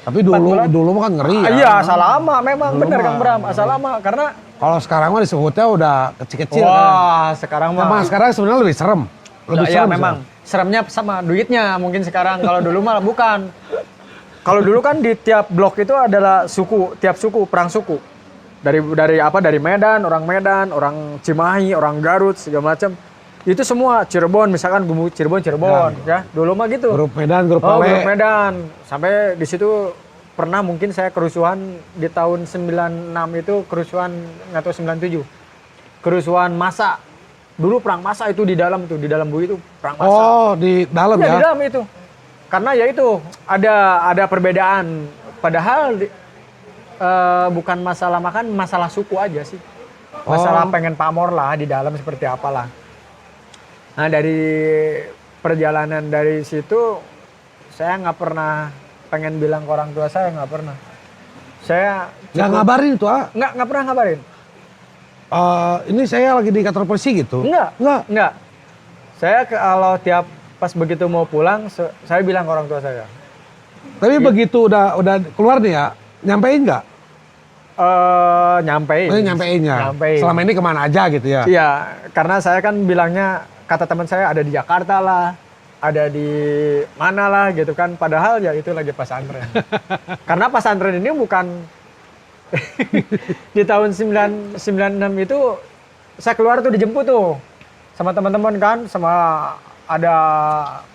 tapi dulu mah kan ngeri ya. Iya, asal lama memang bener Kang Bram, asal lama karena kalau sekarang mah disebutnya udah kecil-kecil kan. Wah, sekarang mah. Nah, sekarang sebenarnya lebih serem. Iya, memang. Seremnya sama duitnya mungkin sekarang, kalau dulu mah bukan. Kalau dulu kan di tiap blok itu adalah tiap suku, perang suku. Dari Medan, orang Cimahi, orang Garut segala macam. Itu semua Cirebon, misalkan Cirebon ya. Dulu mah gitu. Grup Medan, grup Pale. Grup Medan. Sampai di situ pernah mungkin saya kerusuhan di tahun 96 itu, kerusuhan atau 97. Kerusuhan massa. Dulu perang massa itu di dalam bui itu perang massa. Oh, di dalam ya? Di dalam itu. Karena ya itu ada perbedaan. Padahal bukan masalah makan, masalah suku aja sih. Masalah pengen pamor lah di dalam seperti apalah. Nah, dari perjalanan dari situ saya nggak pernah pengen bilang ke orang tua saya, nggak pernah. Saya nggak ngabarin itu nggak pernah ngabarin. Ini saya lagi di kantor polisi gitu? Enggak. Saya kalau pas begitu mau pulang, saya bilang ke orang tua saya. Tapi begitu udah keluar nih ya, nyampein nggak? Nyampein. Nyampeinnya. Selama ini kemana aja gitu ya? Iya, karena saya kan bilangnya, kata teman saya ada di Jakarta lah, ada di mana lah gitu kan. Padahal ya itu lagi pesantren. Karena pesantren ini bukan di tahun 96 itu saya keluar tuh dijemput tuh sama teman-teman kan, sama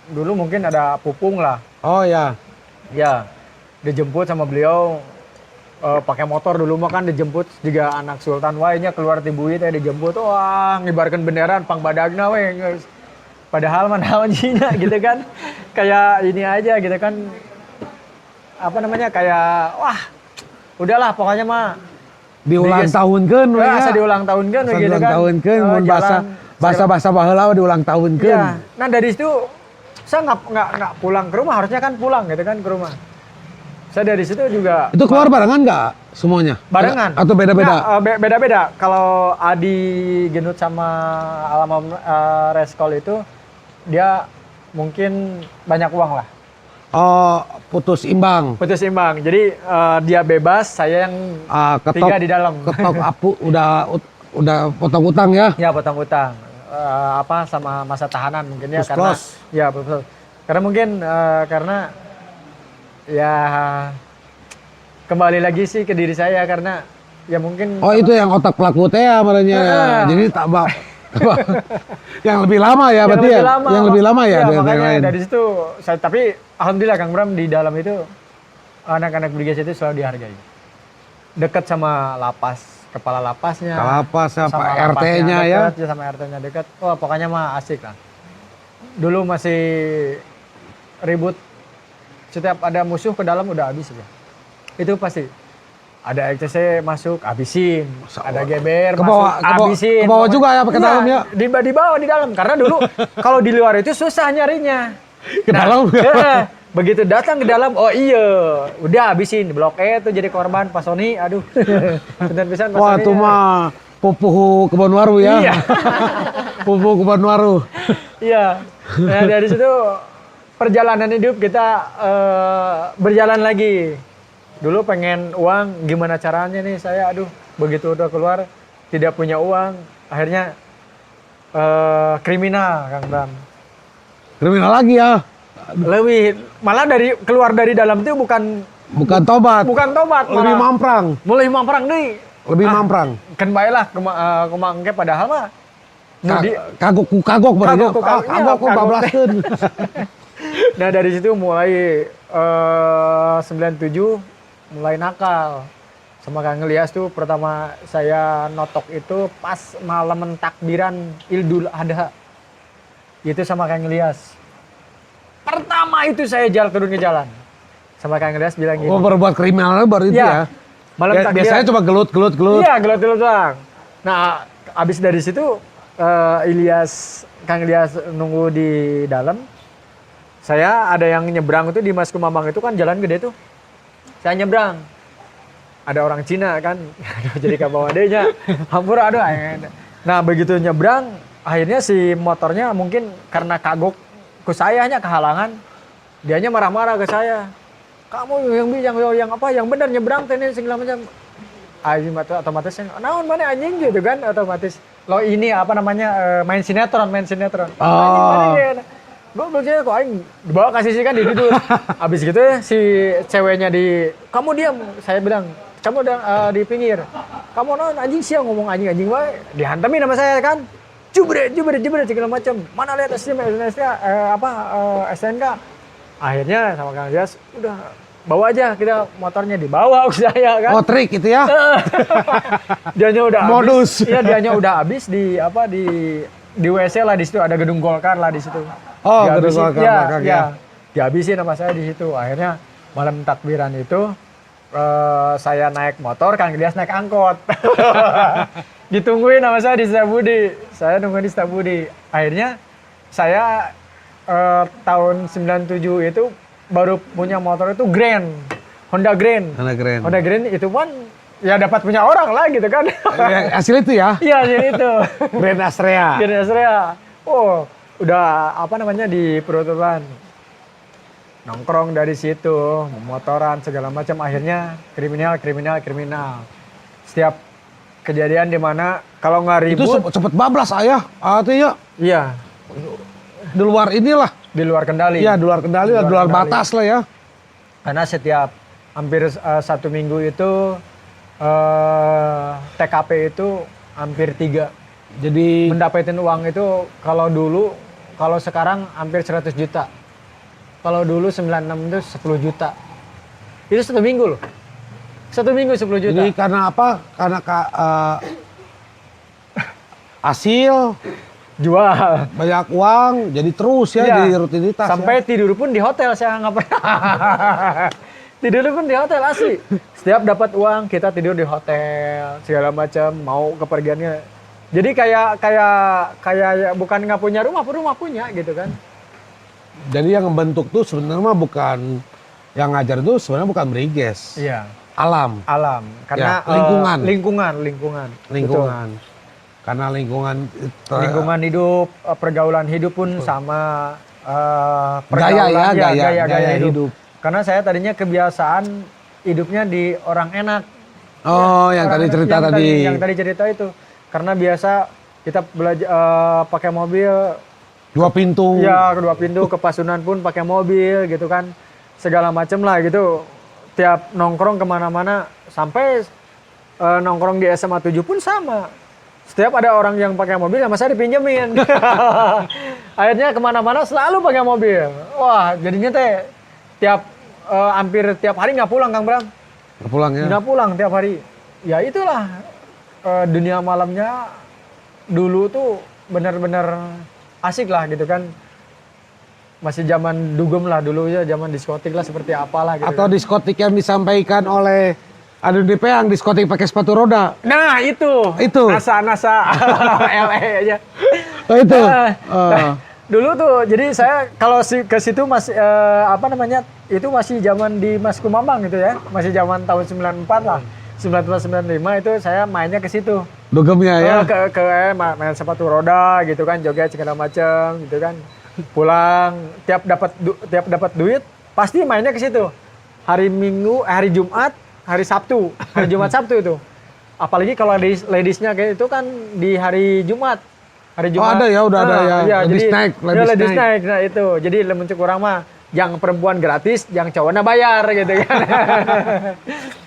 dulu mungkin ada Pupung lah. Oh ya. Ya, dijemput sama beliau pakai motor dulu mah kan, dijemput juga anak Sultan wainya keluar tibuit dijemput, wah ngibarkan benderan pang badagna we. Padahal mana Cina gitu kan. Kayak ini aja gitu kan. Apa namanya, kayak wah udahlah pokoknya mah diulang tahun kan ya. Asa diulang tahun kan gitu kan. Tahun kan mun bahasa baheula diulang tahun kan. Ya. Nah, dari situ saya nggak pulang ke rumah, harusnya kan pulang gitu kan ke rumah. Saya dari situ juga. Itu keluar barengan nggak semuanya? Barengan. Atau beda-beda? Beda-beda. Kalau Adi Genut sama almarhum Reskol itu dia mungkin banyak uang lah. Oh, putus imbang. Putus imbang. Jadi dia bebas, saya yang tiga di dalam. Ketok apu udah potong utang ya. Ya potong utang. Sama masa tahanan mungkin ya Plus, karena plus. ya betul. Karena mungkin karena ya kembali lagi sih ke diri saya karena ya mungkin Oh, itu yang otak pelaku teh ya makanya. Jadi tambah yang lebih lama ya berarti ya. Yang lebih lama ya dari yang makanya lain. dari situ tapi alhamdulillah Kang Bram di dalam itu anak-anak Briges itu selalu dihargai. Dekat sama lapas, kepala lapasnya. Lapas sama apa lapasnya RT-nya ya. dekat, sama RT-nya dekat. Wah, pokoknya mah asik lah. Dulu masih ribut, setiap ada musuh ke dalam udah habis aja. Itu pasti. Ada XTC masuk, habisin. Ada GBR Ke bawah, masuk, habisin. ke bawah juga ya ke Iya, dalam ya. Di bawah di dalam. Karena dulu kalau di luar itu susah nyarinya. Ke dalam. Begitu datang ke dalam, oh iya, udah habisin. Blok E tuh jadi korban Pak Sony, aduh. Bener pisan Pak Wah, Sony. itu mah pupuh kebon waru ya. Iya. Pupuh kebon waru. Iya. Nah, dari situ perjalanan hidup kita berjalan lagi. Dulu pengen uang, gimana caranya nih saya, aduh, begitu udah keluar tidak punya uang, akhirnya kriminal, Kang Bram. Kriminal lagi ya. Lebih malah keluar dari dalam itu bukan tobat. tobat, Lebih malah mamprang. mulai mamprang nih. Lebih mamprang. Kan baiklah kemangke padahal mah Kagok berarti. Kagok, iya, Kagok ku kagok. bablaskeun. Nah dari situ mulai 97 mulai nakal sama Kang Elias tuh. Pertama saya notok itu pas malam takbiran Idul Adha itu sama Kang Elias. Pertama itu saya turun ke jalan sama Kang Elias bilang gini. Oh, berbuat kriminal baru itu ya. Malam takbiran. Biasanya cuma gelut. Iya, gelut doang. Nah, abis dari situ Kang Elias nunggu di dalam. Saya ada yang nyebrang itu di Mas Kumambang itu kan jalan gede tuh. Saya nyebrang. Ada orang Cina kan. Aduh, jadi ke bawah adenya. Hampura aduh. Nah, begitu nyebrang, akhirnya si motornya mungkin karena kagok ke sayanya kehalangan. Dianya marah-marah ke saya. Kamu yang benar nyebrang teh segala macam. Anjing otomatis naon mana anjing gitu kan otomatis. Lo ini apa namanya main sinetron. Oh. Gue belajar kok aing dibawa kasih sih kan tidur. Habis gitu ya si ceweknya kamu diam. Saya bilang, kamu udah di pinggir. Kamu naon anjing sih ngomong anjing wae. Dihantamin sama saya kan. Jubret segala macam. Mana lihat STNK. Akhirnya sama Kang Elias udah bawa aja kita motornya dibawa ke saya kan. Oh, trik itu ya. Dianya udah Modus. Iya, dianya udah habis di WC lah di situ ada gedung Golkar lah di situ. Oh, gedung Golkar ya. Dihabisin sama saya di situ. Akhirnya malam takbiran itu saya naik motor, Kang Elias naik angkot. Ditungguin sama saya di Setiabudi. Saya nungguin di Setiabudi. Akhirnya saya tahun 97 itu baru punya motor itu Honda Grand. Honda Grand itu pun ya dapat punya orang lah gitu kan. Hasil itu ya? Iya, hasil itu. Grand Astrea. Oh, udah apa namanya di peruturan. Nongkrong dari situ, motoran segala macam, akhirnya kriminal. Setiap kejadian di mana kalau nggak ribut itu cepet bablas ayah. Artinya iya, di luar inilah. di luar kendali. Iya, di luar kendali, di luar batas lah ya. Karena setiap hampir 1 minggu itu TKP itu hampir 3. Jadi Mendapatin uang itu kalau sekarang hampir 100 juta. Kalau dulu 96 itu 10 juta. Itu 1 minggu loh. 1 minggu 10 juta. Jadi karena apa? Karena hasil Jual. banyak uang, jadi terus ya, Iya. jadi rutinitas. Sampai tidur pun di hotel saya nggak pernah. Tidur pun di hotel asli. Setiap dapat uang kita tidur di hotel segala macam. Mau kepergiannya. Jadi kayak bukan nggak punya rumah punya gitu kan. Jadi yang membentuk tuh sebenarnya mah bukan yang ngajar tuh sebenarnya bukan Briges. Iya. Alam. Karena Ya, lingkungan. Lingkungan. Karena lingkungan Lingkungan hidup, pergaulan hidup pun sama. pergaulan, gaya hidup. Karena saya tadinya kebiasaan hidupnya di orang enak. Oh, yang Orang tadi enak, cerita tadi. Yang tadi cerita itu. Karena biasa kita belajar pakai mobil. 2 pintu. Ya, kedua pintu, ke Pasundan pun pakai mobil gitu kan. Segala macem lah gitu. Tiap nongkrong kemana-mana, sampai nongkrong di SMA 7 pun sama. Setiap ada orang yang pakai mobil, sama saya dipinjemin. Akhirnya kemana-mana selalu pakai mobil. Wah, jadinya teh hampir tiap hari nggak pulang, Kang Bram. Nggak pulang ya? Nggak pulang tiap hari. Ya itulah dunia malamnya dulu tuh benar-benar asik lah gitu kan. Masih zaman dugem lah dulu ya, zaman diskotik lah seperti apalah gitu. Atau kan. diskotik yang disampaikan oleh Adun Dipeyang, diskotik pakai sepatu roda. Nah itu. NASA LA aja. Oh itu. Nah, dulu tuh jadi saya kalau ke situ masih itu masih zaman di Mas Kumambang gitu ya, masih zaman tahun 94 lah, 94-95 itu saya mainnya ke situ. Dugemnya ya. Main sepatu roda gitu kan, joget segala macam gitu kan. Pulang tiap dapat duit pasti mainnya ke situ. Hari Minggu, hari Jumat, hari Sabtu, hari Jumat Sabtu itu. Apalagi kalau ladiesnya kayak itu kan di hari Jumat. Hari Jumat. Oh ada ya, udah ada ya. Iya, Ladies night. Nah itu. Jadi lemuncuk orang mah yang perempuan gratis, yang cowoknya bayar gitu kan.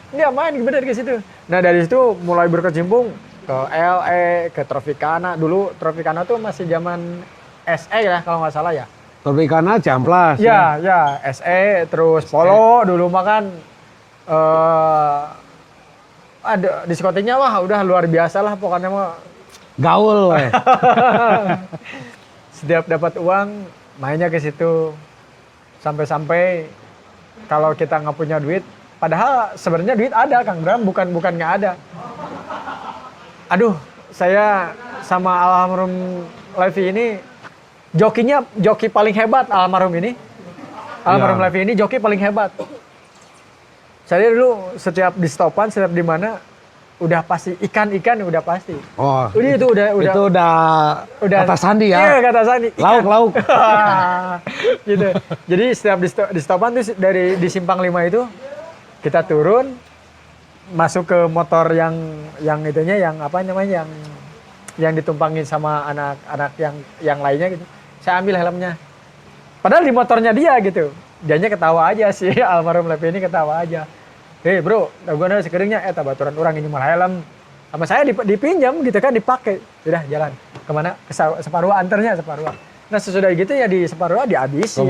Dia main bener ke situ. Nah dari situ mulai berkecimpung ke LA, ke Tropicana. Dulu Tropicana tuh masih zaman SE ya kalau nggak salah ya. Tropicana Ciamplas. Ya, SE terus Polo dulu mah kan ada diskotiknya wah udah luar biasa lah pokoknya mah. Gaul weh. Setiap dapat uang mainnya ke situ. Sampai-sampai kalau kita nggak punya duit, padahal sebenarnya duit ada Kang Bram, bukan nggak ada. Aduh, saya sama almarhum Levi ini joki paling hebat almarhum ini. Almarhum Levi ini joki paling hebat. Saya dulu setiap di stopan, setiap di mana udah pasti ikan udah pasti. Oh. Itu udah kata Sandi ya. Iya, kata Sandi. Lauk. Gitu. Jadi setiap di stopan tuh di Simpang 5 itu kita turun masuk ke motor yang itunya yang apa namanya yang ditumpangin sama anak-anak yang lainnya gitu. Saya ambil helmnya. Padahal di motornya dia gitu. Dianya ketawa aja sih, almarhum Levi ini ketawa aja. Hei bro, gue ada sekeringnya, baturan orang ini malah helm. Sama saya dipinjam gitu kan, dipakai. Udah jalan. Kemana? Ke Separua, anternya Separua. Nah sesudah gitu ya di Separua dihabisin.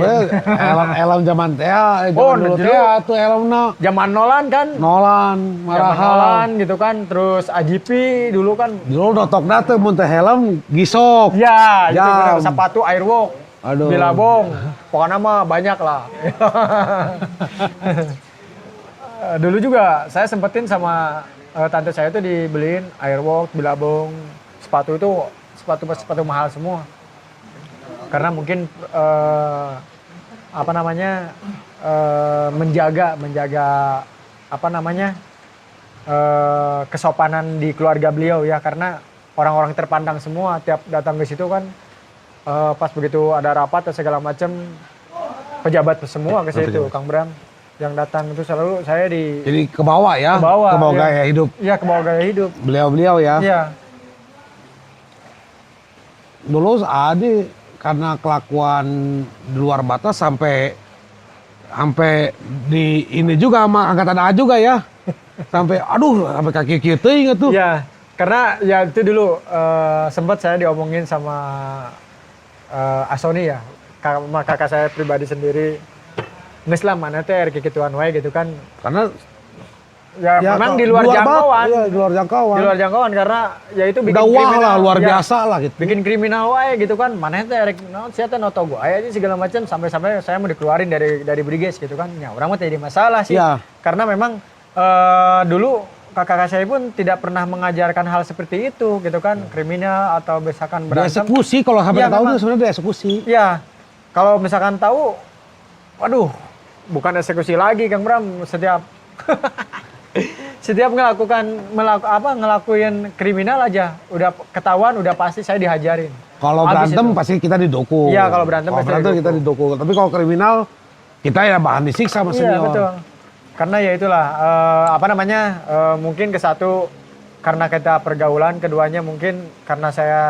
Helm zaman teh, dulu teh tuh helmna. Zaman Nolan kan? Nolan, Marahal. Nolan gitu kan, terus AJP dulu kan. Dulu dotokna teh mun teh helm gisok. Ya, itu bener. Sepatu Airwalk. Aduh. Bilabong. Pokoknya mah banyak lah. Dulu juga saya sempetin sama tante saya tuh dibeliin Airwalk, Bilabong, sepatu itu sepatu mahal semua. Karena mungkin menjaga kesopanan di keluarga beliau ya, karena orang-orang terpandang semua tiap datang ke situ kan pas begitu ada rapat atau segala macam pejabat semua ke situ, Kang Bram. Yang datang itu selalu saya jadi ke bawah ya, ke bawah ya. Gaya hidup. Iya, ke bawah gaya hidup. Beliau ya. Iya. Dulu Adi karena kelakuan di luar batas sampai di ini juga sama angkatan A juga ya. Sampai sampai kaki kita inget tuh. Iya, karena ya itu dulu sempat saya diomongin sama Asoni ya. Sama kakak saya pribadi sendiri. Nges lah mana teh kekituan wae gitu kan. Karena ya memang di luar jangkauan. Iya, di luar jangkauan. Di luar jangkauan karena ya itu bikin kriminal lah, luar biasa lah gitu. Bikin kriminal wae gitu kan. Mana teh sia teh noto gua aja segala macam sampai saya mau dikeluarin dari Briges gitu kan. Ya orang mah jadi masalah sih. Ya. Karena memang dulu kakak saya pun tidak pernah mengajarkan hal seperti itu gitu kan. Kriminal atau misalkan berantem. Dieksekusi kalau sampai tahu itu sebenarnya dieksekusi. Iya. Kalau misalkan tahu waduh, bukan eksekusi lagi Kang Bram, setiap ngelakuin kriminal aja udah ketahuan udah pasti saya dihajarin. Kalau Habis berantem itu. pasti kita didukung. Iya, kalau berantem pasti kita didukung. Tapi kalau kriminal kita ya bahan disiksa sama Iya senior. betul. Karena ya itulah mungkin ke satu karena kita pergaulan, keduanya mungkin karena saya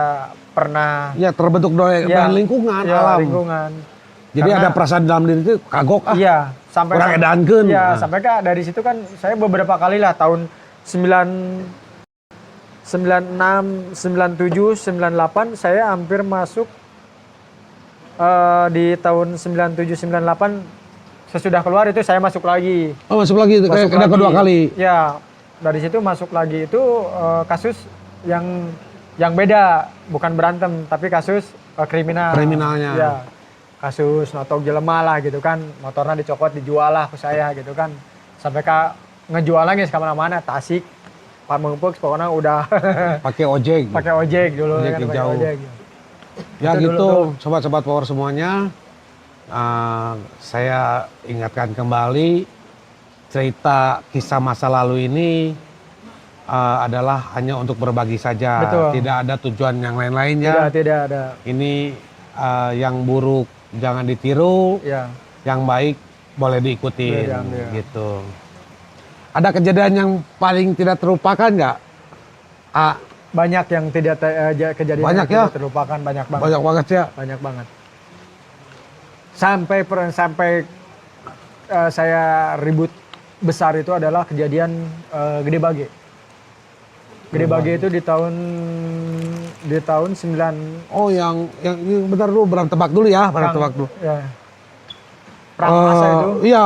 pernah Ya terbentuk dengan lingkungan, ya, alam. lingkungan. Jadi Karena- ada perasaan dalam diri itu kagok Iya, sampai kurang edankeun. Iya, Nah. sampai Kak dari situ kan saya beberapa kali lah tahun 96, 97, 98 saya hampir masuk di tahun 97, 98 sesudah keluar itu saya masuk lagi. Oh masuk lagi, Masuk kena lagi. kedua kali. Ya, dari situ masuk lagi itu kasus yang beda, bukan berantem tapi kasus kriminal. Kriminalnya. Ya, kasus notok jelema lah gitu kan, motornya dicopot dijual lah ke saya gitu kan, sampai ngejual lagi kemana-mana, Tasik, Pak Mengpuk, pokoknya udah Pakai ojek. pakai ojek dulu Ojek kan, yang pakai jauh. ojek. Ya Itu gitu, dulu. sobat-sobat power semuanya. Saya ingatkan kembali cerita kisah masa lalu ini adalah hanya untuk berbagi saja. Betul. Tidak ada tujuan yang lain-lainnya. Tidak ada. Ini yang buruk jangan ditiru, Ya, yang baik boleh diikutin Boleh diambil. gitu. Ada kejadian yang paling tidak terlupakan nggak? banyak yang tidak kejadian Banyak yang ya? tidak terlupakan, banyak banget. Banyak banget ya. Banyak banget. Sampai saya ribut besar itu adalah kejadian Gede Bage. Gede Bage itu di tahun 9 Oh yang bentar dulu, Bram tebak dulu ya, Bram tebak dulu. ya. Perang masa itu. Iya,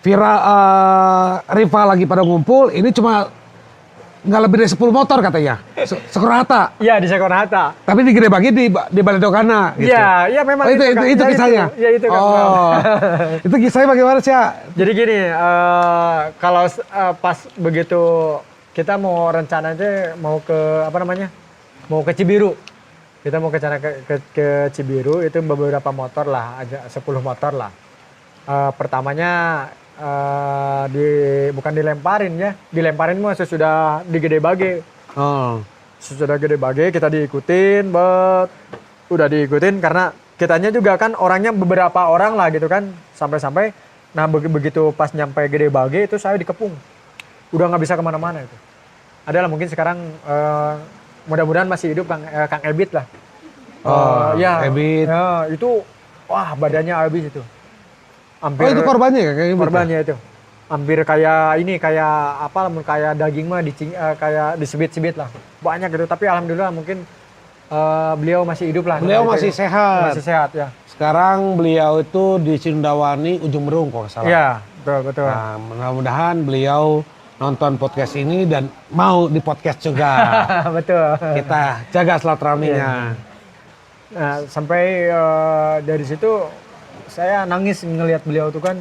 Vira Riva lagi pada ngumpul, ini cuma nggak lebih dari 10 motor katanya, Sekorata. Iya di Sekorata. Tapi di Gede Bage di Baledokana gitu. Iya, iya memang Oh, itu ya, kisahnya? Iya itu kan. Oh, itu kisahnya bagaimana sih ya? Jadi gini, kalau pas begitu kita mau rencananya mau ke mau ke Cibiru. Kita mau ke Cibiru itu beberapa motor lah, aja 10 motor lah. Pertamanya bukan dilemparin ya, dilemparin mah sesudah di Gede Bage. Oh, Sesudah Gede Bage kita diikutin, udah diikutin karena kitanya juga kan orangnya beberapa orang lah gitu kan, sampai-sampai nah begitu pas nyampe Gede Bage itu saya dikepung, udah nggak bisa kemana-mana itu. Adalah mungkin sekarang mudah-mudahan masih hidup Kang Ebit lah. Ya, Ebit. ya, itu wah badannya habis itu. Oh itu korbannya ya kayak gitu. Korbannya itu. Hampir kayak kayak daging mah kayak disebit-sebit lah. Banyak gitu, tapi alhamdulillah mungkin beliau masih hidup lah. Beliau Nah, masih itu. sehat. Masih sehat ya. Sekarang beliau itu di Sindawani Ujung Berung kalau nggak salah. Iya, betul. Nah, mudah-mudahan beliau nonton podcast ini dan mau di podcast juga. Betul. Kita jaga silaturahminya. Nah, sampai dari situ saya nangis ngelihat beliau tuh kan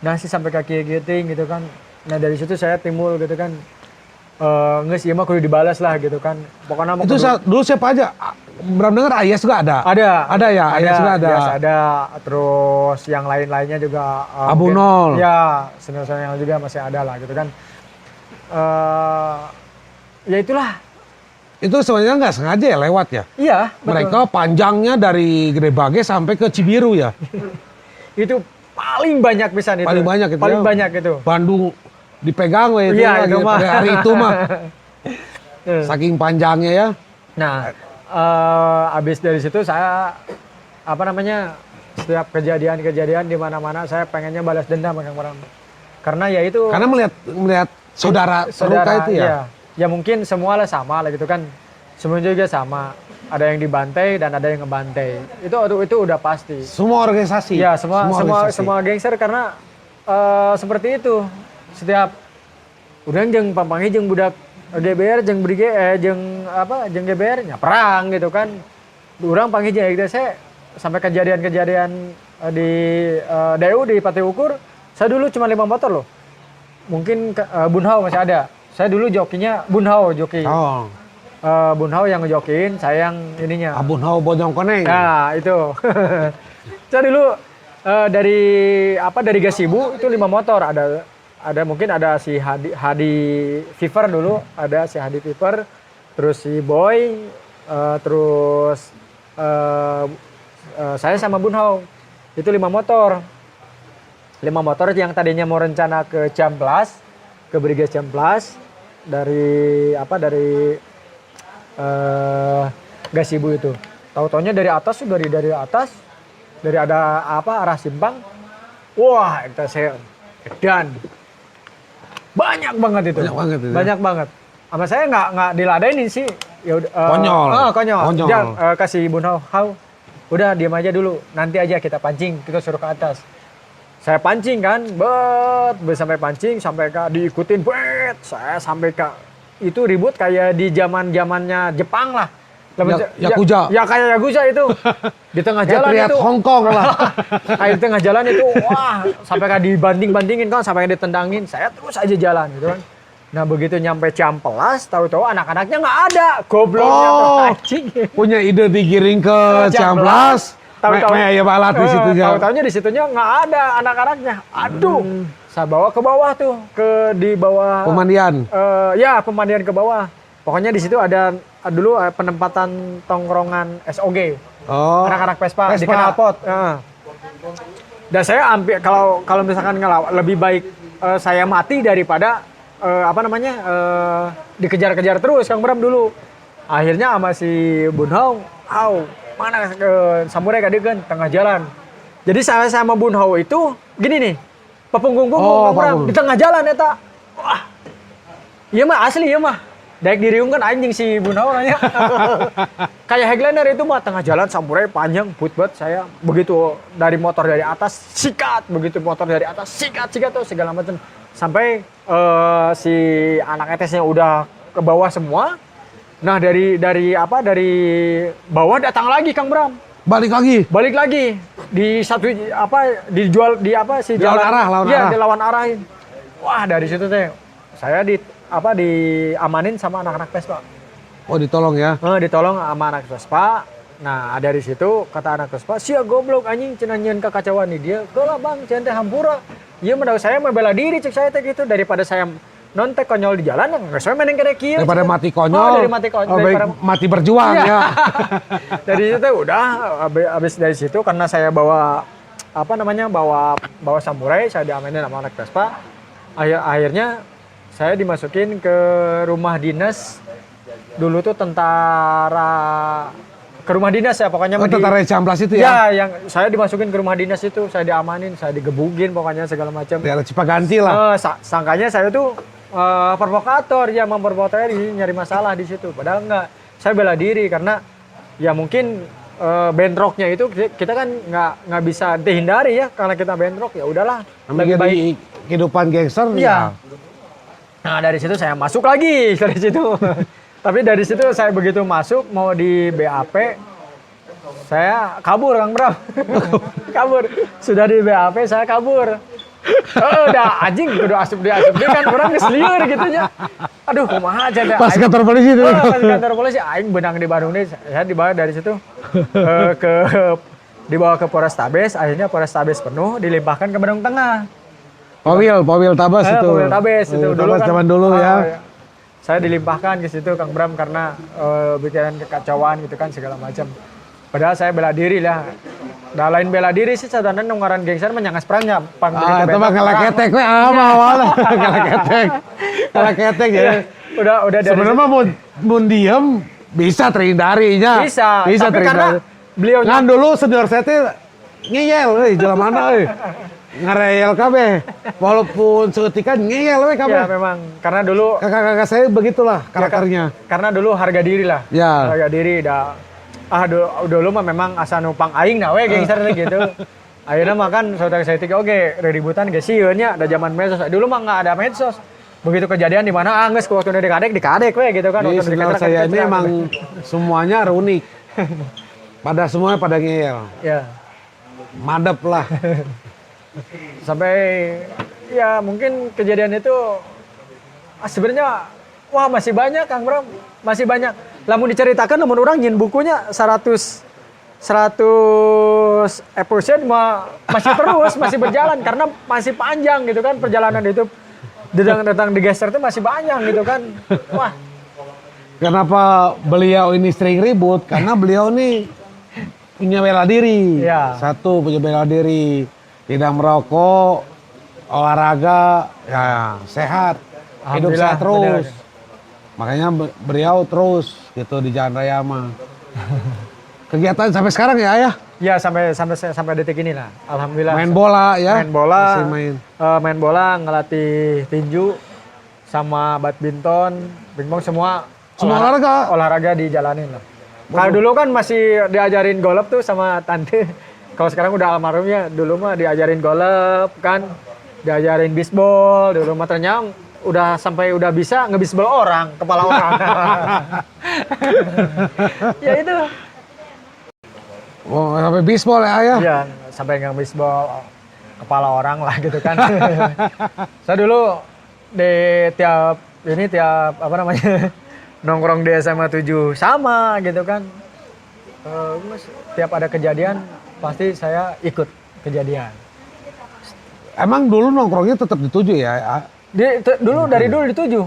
nasi sampai kaki giting gitu kan. Nah, dari situ saya timbul gitu kan. Nges ieu mah kudu dibalas lah gitu kan. Pokoknya mau Itu dulu siapa aja? Bram dengar Ayas juga ada. ada ya, Ayas juga ada. Ayas ada, terus yang lain-lainnya juga Abu mungkin- Nol. Ya, senior-senior juga masih ada lah gitu kan. Ya itulah. Itu sebenarnya nggak sengaja ya lewat ya. Iya, betul. Mereka panjangnya dari Gede Bage sampai ke Cibiru ya. Itu paling banyak pisan itu. Paling banyak itu Paling ya. banyak itu. Bandung dipegang we itu, Iya, lagi itu mah. pada hari itu mah. Saking panjangnya ya. Nah, abis dari situ saya setiap kejadian-kejadian di mana-mana saya pengennya balas dendam Kang Bram. Karena ya itu Karena melihat saudara terluka itu ya. iya. Ya mungkin semua lah sama lah gitu kan. Semua juga sama. Ada yang dibantai dan ada yang ngebantai. Itu udah pasti. Semua organisasi. Iya, organisasi. semua gangster karena seperti itu. Setiap urang jeung pampangi jeung budak GBR jeung jeung GBR nya perang gitu kan. Urang panggil jeung gitu saya sampai kejadian-kejadian di DU di Pati Ukur, saya dulu cuma 5 motor loh. Mungkin Bunhau masih ada. Saya dulu jokinya Bunhau joki. Oh, Bunhau yang ngejokin, saya yang ininya. Abun Hau Bojong Koneng. Nah, itu. Saya dulu dari Gasibu itu 5 motor, ada mungkin ada si Hadi Fever dulu, ada si Hadi Fever, terus si Boy, terus saya sama Bunhau itu 5 motor. 5 motor yang tadinya mau rencana ke Ciamplas, ke Briges Ciamplas dari Gasibu itu. Tahu-taunya dari atas dari ada arah Simpang. Wah, itu saya dan banyak banget itu. Banyak banget. Sama saya nggak diladenin sih. Ya udah Konyol. Konyol. Konyol. Kasih Bunhau, udah diam aja dulu. Nanti aja kita pancing, kita suruh ke atas. Saya pancing kan, sampai pancing sampai diikutin, saya sampai itu ribut kayak di zamannya Jepang lah. Yakuza. Ya kayak Yakuza itu. Di tengah jalan itu. Hong Kong lah. Kayak di tengah jalan itu, wah, sampai kayak dibanding-bandingin kan, sampai ditendangin. Saya terus aja jalan gitu kan. Nah begitu nyampe Ciamplas, tahu-tahu anak-anaknya nggak ada. Gobloknya anjing. Punya ide digiring ke Ciamplas. Tahu-tahu ya balat di situ ya. Tahu-tahunya di situnya nggak ada anak-anaknya. Aduh. Saya bawa ke bawah tuh, di bawah Pemandian. Ya, pemandian ke bawah. Pokoknya di situ ada dulu penempatan tongkrongan SOG. Oh. Anak-anak Vespa di knalpot. Dan saya hampir kalau misalkan lebih baik saya mati daripada dikejar-kejar terus Kang Bram dulu. Akhirnya sama si Bunhau, mana samurai kadegan tengah jalan. Jadi saya sama Bunhau itu gini nih, pepunggung-punggung Kang Bram di tengah jalan eta. Wah. Iya mah asli iya mah. Daek diriungkeun anjing si Bunhau nanya. Kayak Highlander itu mah tengah jalan samurai panjang put banget saya. Begitu dari motor dari atas sikat, begitu motor dari atas sikat tuh segala macam. Sampai si anak ETS-nya udah ke bawah semua. Nah, dari bawah datang lagi Kang Bram. Balik lagi. Di satu dijual di si jalan lawan arah. dilawan arahin. Wah, dari situ teh saya diamanin sama anak-anak Vespa. Oh, ditolong ya. Ditolong sama anak Vespa. Nah, dari situ kata anak Vespa, "Sia goblok anjing cenah nyieun kekacauan nih dia. Geula Bang, cenah teh hampura." Ieu mah saya mah bela diri cek saya teh gitu daripada saya nontek konyol di jalan geus we meneng kene kieu. Daripada mati konyol. Daripada mati berjuang ya. Dari situ udah habis dari situ karena saya bawa bawa samurai, saya diamanin sama anak Vespa. Akhirnya saya dimasukin ke rumah dinas. Dulu tuh ke rumah dinas ya pokoknya. Tentara Ciamplas itu ya? Ya, yang saya dimasukin ke rumah dinas itu, saya diamanin, saya digebugin pokoknya segala macam. Daerah Cipaganti lah. Sangkanya saya tuh provokator ya, memprovokator nyari masalah di situ. Padahal enggak, saya bela diri karena ya mungkin bentroknya itu kita kan nggak bisa dihindari ya, karena kita bentrok ya udahlah. Lebih baik kehidupan gangster ya. Nah dari situ saya masuk lagi dari situ. Tapi dari situ saya begitu masuk mau di BAP, saya kabur Kang Bram. Kabur. Sudah di BAP saya kabur. Udah anjing kudu asup dia kan orang geus lieur gitu nya. Aduh kumaha aja dah. Pas kantor polisi itu. Pas kantor polisi aing benang di Bandung nih. Saya dibawa dari situ dibawa ke Polrestabes, akhirnya Polrestabes penuh dilimpahkan ke Bandung Tengah. Powil Tabes itu. Powil Tabes itu dulu kan. Zaman dulu ya. Saya dilimpahkan ke situ Kang Bram karena bikinan kekacauan gitu kan segala macam. Padahal saya bela diri lah. Dah lain bela diri sih sadanan nunggaran gengser menyangas perangnya. Itu mah ngeleketek we awalnya. Ngeleketek ya. Udah dari sebenarnya mah mun diem bisa terhindarinya. Bisa tapi karena beliau kan dulu senior saya teh ngeyel euy jelema euy. Ngareyel kabeh. Walaupun seketika ngeyel we kabeh. Ya memang karena dulu kakak-kakak saya begitulah karakternya. Karena dulu harga diri lah. Ya. Harga diri dulu mah memang asa numpang aing we gangster gitu. Akhirnya mah kan saudara saya tiga ributan ge sieun nya ada zaman medsos. Dulu mah enggak ada medsos. Begitu kejadian di mana geus waktu dikadek we gitu kan. Waktu di saya ini emang semuanya unik. Semuanya pada ngeyel. Ya. Madep lah. Sampai ya mungkin kejadian itu sebenarnya wah masih banyak Kang Bram, masih banyak. Lamun diceritakan namun orang nyin bukunya 100 episode masih terus masih berjalan karena masih panjang gitu kan perjalanan itu. Datang di geser itu masih banyak gitu kan. Wah. Kenapa beliau ini sering ribut? Karena beliau ini punya bela diri. Iya. Satu, punya bela diri. Tidak merokok, olahraga, ya sehat. Hidup Alhamdulillah, sehat terus. benar. Makanya beliau terus gitu di Jalan Raya mah. Kegiatan sampai sekarang ya Ayah? Ya sampai detik ini lah. Alhamdulillah. Main bola ya? Main bola. Masih main. Main bola, ngelatih tinju sama badminton, pingpong semua. Semua olahraga? Olahraga dijalanin lah. Kalau dulu kan masih diajarin golf tuh sama tante. Kalau sekarang udah almarhum ya, dulu mah diajarin golf kan, diajarin bisbol, dulu mah ternyata udah sampai udah bisa ngebisbol orang, kepala orang. Ya itu. Oh, sampai bisbol ya Ayah? Iya, sampai ngebisbol kepala orang lah gitu kan. Saya dulu di tiap apa namanya? Nongkrong di SMA 7 sama gitu kan. Tiap ada kejadian pasti saya ikut kejadian. Emang dulu nongkrongnya tetap dituju ya? Dari dulu dituju.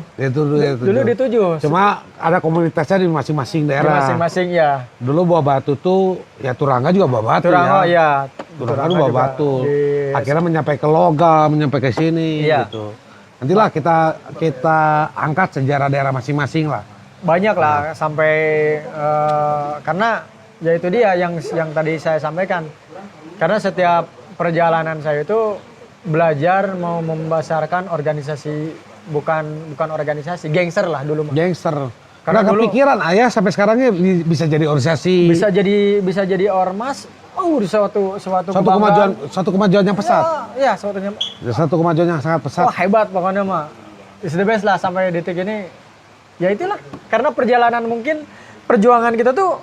Dulu dituju. Cuma ada komunitasnya di masing-masing Di daerah. masing-masing ya. Dulu bawa batu tuh, ya Turangga juga bawa batu Turangga ya. ya. Turangga bawa juga batu. di- Akhirnya menyampai ke logam, menyampai ke sini Iya. gitu. Nantilah kita angkat sejarah daerah masing-masing lah. Banyak lah sampai karena ya itu dia yang tadi saya sampaikan. Karena setiap perjalanan saya itu belajar mau membesarkan organisasi bukan organisasi, gangster lah dulu mah. Gangster. Karena Karena dulu- kepikiran Ayah sampai sekarangnya bisa jadi organisasi. Bisa jadi ormas. Oh, di suatu Satu kemajuan yang pesat. Ya, suatunya. Satu kemajuan yang sangat pesat. Wah, hebat pokoknya mah. It's the best lah sampai detik ini. Ya itulah karena perjalanan mungkin perjuangan kita tuh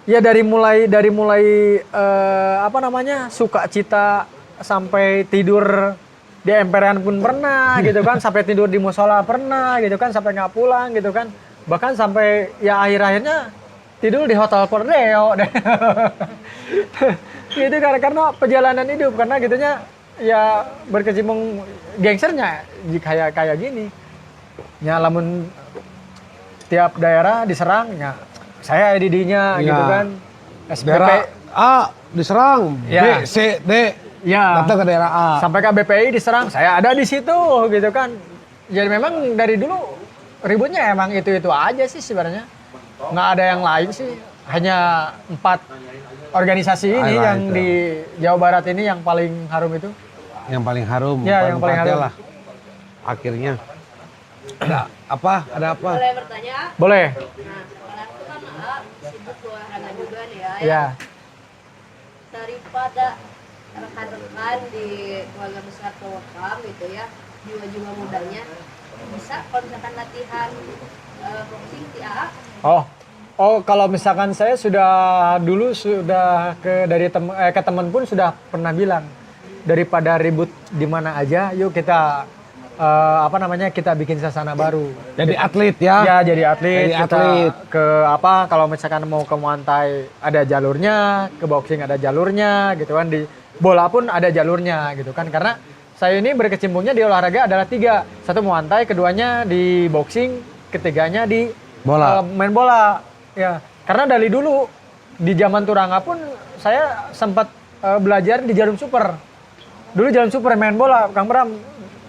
ya dari mulai apa namanya? Sukacita sampai tidur di emperan pun pernah gitu kan, sampai tidur di musola pernah gitu kan, sampai nggak pulang gitu kan. Bahkan sampai ya akhir-akhirnya tidur di hotel Pordeo. Gitu karena perjalanan hidup karena gitunya ya berkecimpung gangsternya kayak gini. Ya lamun tiap daerah diserang ya saya didinya Iya. gitu kan. SPP Daerah A diserang, Ya. B, C, D ya datang ke daerah A. sampai ke BPI diserang saya ada di situ gitu kan. Jadi memang dari dulu ributnya emang itu aja sih sebenarnya. Nggak ada yang lain sih. Hanya 4 organisasi ini Ayolah, yang itu. di Jawa Barat ini yang paling harum itu. Yang paling harum. Ya, yang paling empatnya harum. lah. Akhirnya. Ada apa? Ada apa? Boleh bertanya? Boleh. Nah, sekarang itu kan sibuk olahraga juga nih ya. Ya. Daripada rekan-rekan di keluarga besar Tawakam gitu ya, jiwa-jiwa mudanya bisa kalau misalkan latihan boxing di AA. Oh, kalau misalkan saya dulu sudah ke teman pun sudah pernah bilang daripada ribut di mana aja, yuk kita kita bikin suasana baru. Jadi atlet ya. Ya, jadi atlet. Jadi Kita atlet. kalau misalkan mau ke Muay Thai ada jalurnya, ke boxing ada jalurnya, gitu kan. Di bola pun ada jalurnya, gitu kan. Karena saya ini berkecimpungnya di olahraga adalah 3. Satu Muay Thai, keduanya di boxing, ketiganya di Bola. main bola. Ya, karena dari dulu di zaman Turangga pun saya sempat belajar di Jarum Super. Dulu Jarum Super main bola, Kang Bram.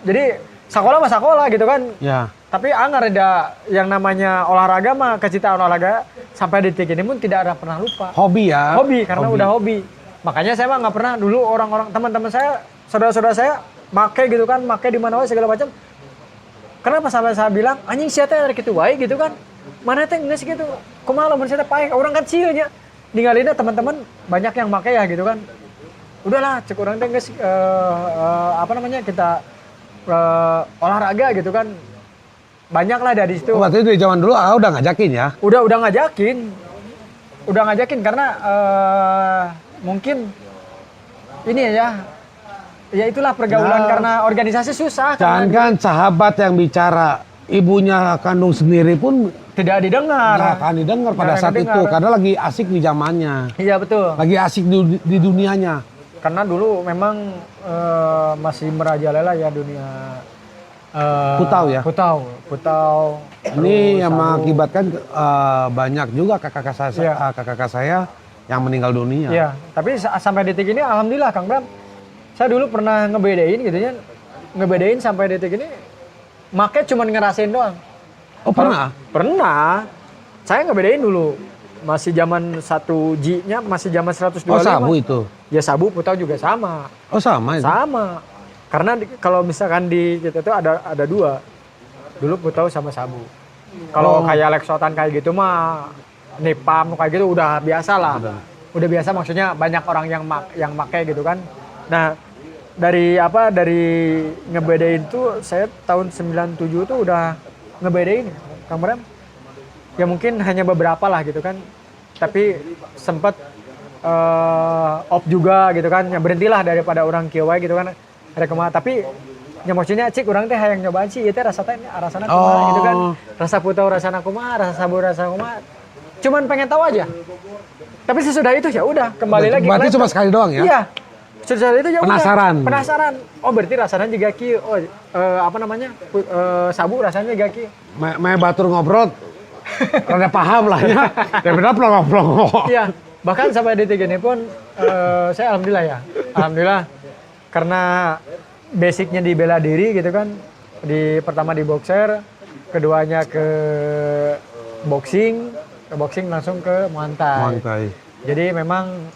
Jadi sekolah mah sekolah gitu kan. Ya. Tapi anggar ada yang namanya olahraga mah kecintaan olahraga sampai detik ini pun tidak ada pernah lupa. Hobi ya. Hobi karena udah hobi. Makanya saya mah nggak pernah dulu orang-orang teman-teman saya, saudara-saudara saya make gitu kan, make di mana wae segala macam. Kenapa sampai saya bilang anjing sia teh rek kitu wae gitu kan. Mana teh geus gitu. Kumaha lamun sia teh paeh orang kan cieu nya. Ninggalina teman-teman banyak yang make ya gitu kan. Udahlah cek orang teh geus kita olahraga gitu kan. Banyak lah dari situ. Waktu itu di zaman dulu udah ngajakin ya. Udah ngajakin karena mungkin ini ya itulah pergaulan Nah. karena organisasi susah Jangan karena kan sahabat yang bicara, ibunya kandung sendiri pun tidak didengar. nggak akan didengar pada Nggak akan saat itu didengar. karena lagi asik di zamannya, Iya betul. lagi asik di dunianya. Karena dulu memang masih merajalela ya dunia Putau ya? Putau. Ini yang Sabu. mengakibatkan banyak juga Iya. kakak-kakak saya yang meninggal dunia. Iya, tapi sampai detik ini alhamdulillah Kang Bram. Saya dulu pernah ngebedain gitu ya. Ngebedain sampai detik ini make cuman ngerasain doang. Oh pernah? Pernah. Saya ngebedain dulu. Masih zaman 1G-nya masih zaman 125. Oh sabu itu? Ya sabu Putau juga sama. Oh sama itu? Sama. Karena kalau misalkan di kita tuh ada dua. Dulu Putau sama sabu. Kalau kayak Lexotan kayak gitu mah Nipam kayak gitu udah biasa lah. Udah biasa maksudnya banyak orang yang make gitu kan. Nah, dari ngebedain tuh saya tahun 97 tuh udah ngebedain Kang Bram. Ya mungkin hanya beberapa lah gitu kan. Tapi sempet off juga gitu kan. Ya berhentilah daripada orang kieu gitu kan. Ada kemana tapi ya maksudnya cik orang teh hayang nyobaan sih itu rasana kumaha gitu kan. Rasa Putau rasana kumaha, rasa sabu rasa kumaha. Cuman pengen tahu aja. Tapi sesudah itu ya udah kembali lagi. Berarti cuma sekali doang ya? Iya. Sesudah itu ya Penasaran. udah. Penasaran. Oh berarti rasanya juga kieu. Oh apa namanya? Sabu rasanya juga kieu. Main batur ngobrol, rada paham lah ya. Daripada plong-plong. Iya. Bahkan sampai detik ini pun saya alhamdulillah ya. Alhamdulillah karena basicnya di bela diri gitu kan. Pertama di boxer, keduanya ke boxing langsung ke Muay Thai. Jadi memang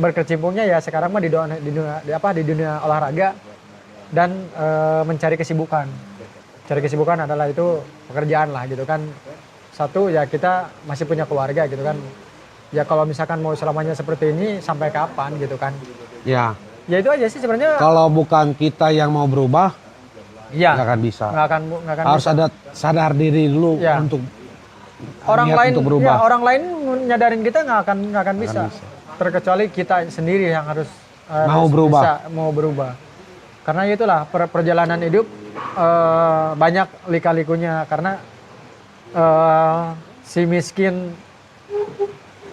berkecimpungnya ya sekarang mah di dunia olahraga dan mencari kesibukan. Cari kesibukan adalah itu pekerjaan lah gitu kan. Satu ya kita masih punya keluarga gitu kan. Ya kalau misalkan mau selamanya seperti ini sampai kapan gitu kan. Ya. Ya itu aja sih sebenarnya. Kalau bukan kita yang mau berubah, Iya. nggak akan bisa. Nggak akan Harus bisa. ada sadar diri dulu Ya. untuk orang niat lain untuk berubah. ya, orang lain nyadarin kita nggak akan bisa. Terkecuali kita sendiri yang harus mau berubah. Karena itulah perjalanan hidup banyak lika-likunya karena si miskin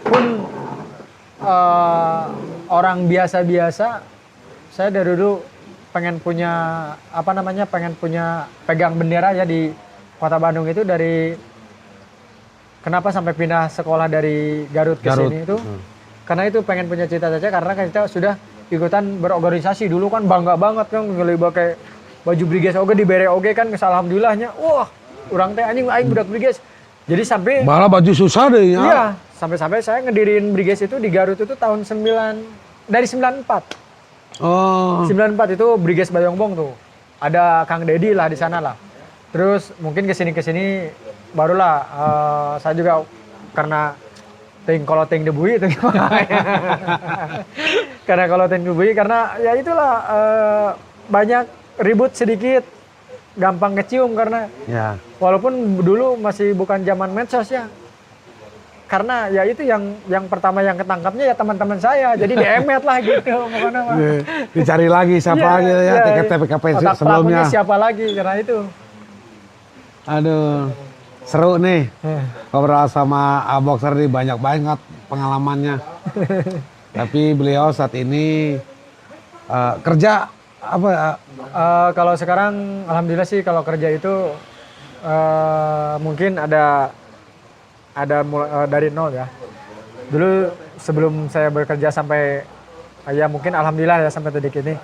pun orang biasa-biasa. Saya dari dulu pengen punya pegang bendera ya di Kota Bandung itu dari kenapa sampai pindah sekolah dari Garut ke sini itu karena itu pengen punya cita-cita karena kita sudah ikutan berorganisasi dulu kan bangga banget kan ngelih pakai baju briges oge dibere oge kan alhamdulillahnya wah urang teh anjing aing budak briges jadi sampai malah baju susah deh ya. Iya sampai saya ngedirin briges itu di Garut itu tahun 94 Oh. 94 itu Briges Bayongbong tuh. Ada Kang Dedi lah di sana lah. Terus mungkin kesini barulah saya juga karena kalau ting debui itu gimana ya. Karena kalau ting debui karena ya itulah banyak ribut sedikit gampang kecium karena Ya. walaupun dulu masih bukan zaman medsos ya. Karena ya itu yang pertama yang ketangkapnya ya teman-teman saya jadi diemet lah gitu pokoknya mah. Dicari lagi siapa lagi ya TKP otak sebelumnya. pelakunya siapa lagi karena itu. Aduh, seru nih. Ngobrol sama Boxer nih banyak banget pengalamannya. Tapi beliau saat ini kerja apa? Kalau sekarang alhamdulillah sih kalau kerja itu mungkin ada dari nol ya. Dulu sebelum saya bekerja sampai ya mungkin alhamdulillah ya sampai detik ini.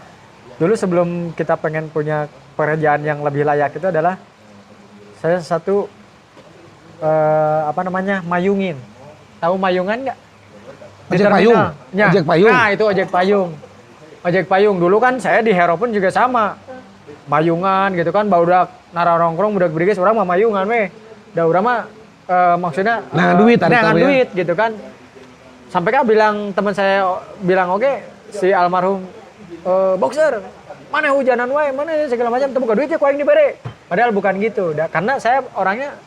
Dulu sebelum kita pengen punya pekerjaan yang lebih layak itu adalah saya mayungin. Tahu mayungan nggak? Ojek payung. Ya. Ojek payung. Nah, itu ojek payung. Ojek payung dulu kan saya di Hero pun juga sama. Mayungan gitu kan baudak nara nongkrong budak briges orang mah mayungan weh. Da urang mah maksudnya nangan duit gitu kan. Sampai kan teman saya bilang oke si almarhum Boxer mana hujanan wae mana segala macam teu buka duit ya ku aing dibere. Padahal bukan gitu. Karena saya orangnya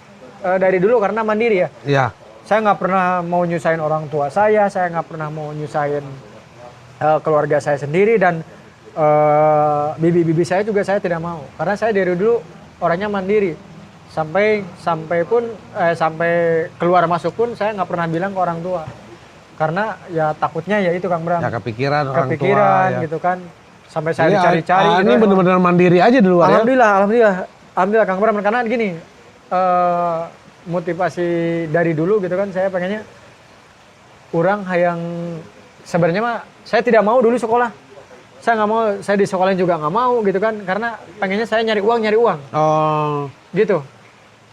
dari dulu karena mandiri ya. Iya. Saya nggak pernah mau nyusahin orang tua saya nggak pernah mau nyusahin keluarga saya sendiri dan bibi-bibi saya juga saya tidak mau. Karena saya dari dulu orangnya mandiri. Sampai keluar masuk pun saya nggak pernah bilang ke orang tua karena ya takutnya ya itu Kang Bram Ya kepikiran orang tua kepikiran ya. gitu kan Sampai saya Jadi, dicari-cari. ini benar-benar mandiri aja di luar ya. Alhamdulillah Kang Bram, karena gini, motivasi dari dulu gitu kan, saya pengennya orang yang sebenarnya mah saya tidak mau dulu sekolah. Saya nggak mau, saya di sekolahnya juga nggak mau gitu kan, karena pengennya saya nyari uang. Oh, Gitu.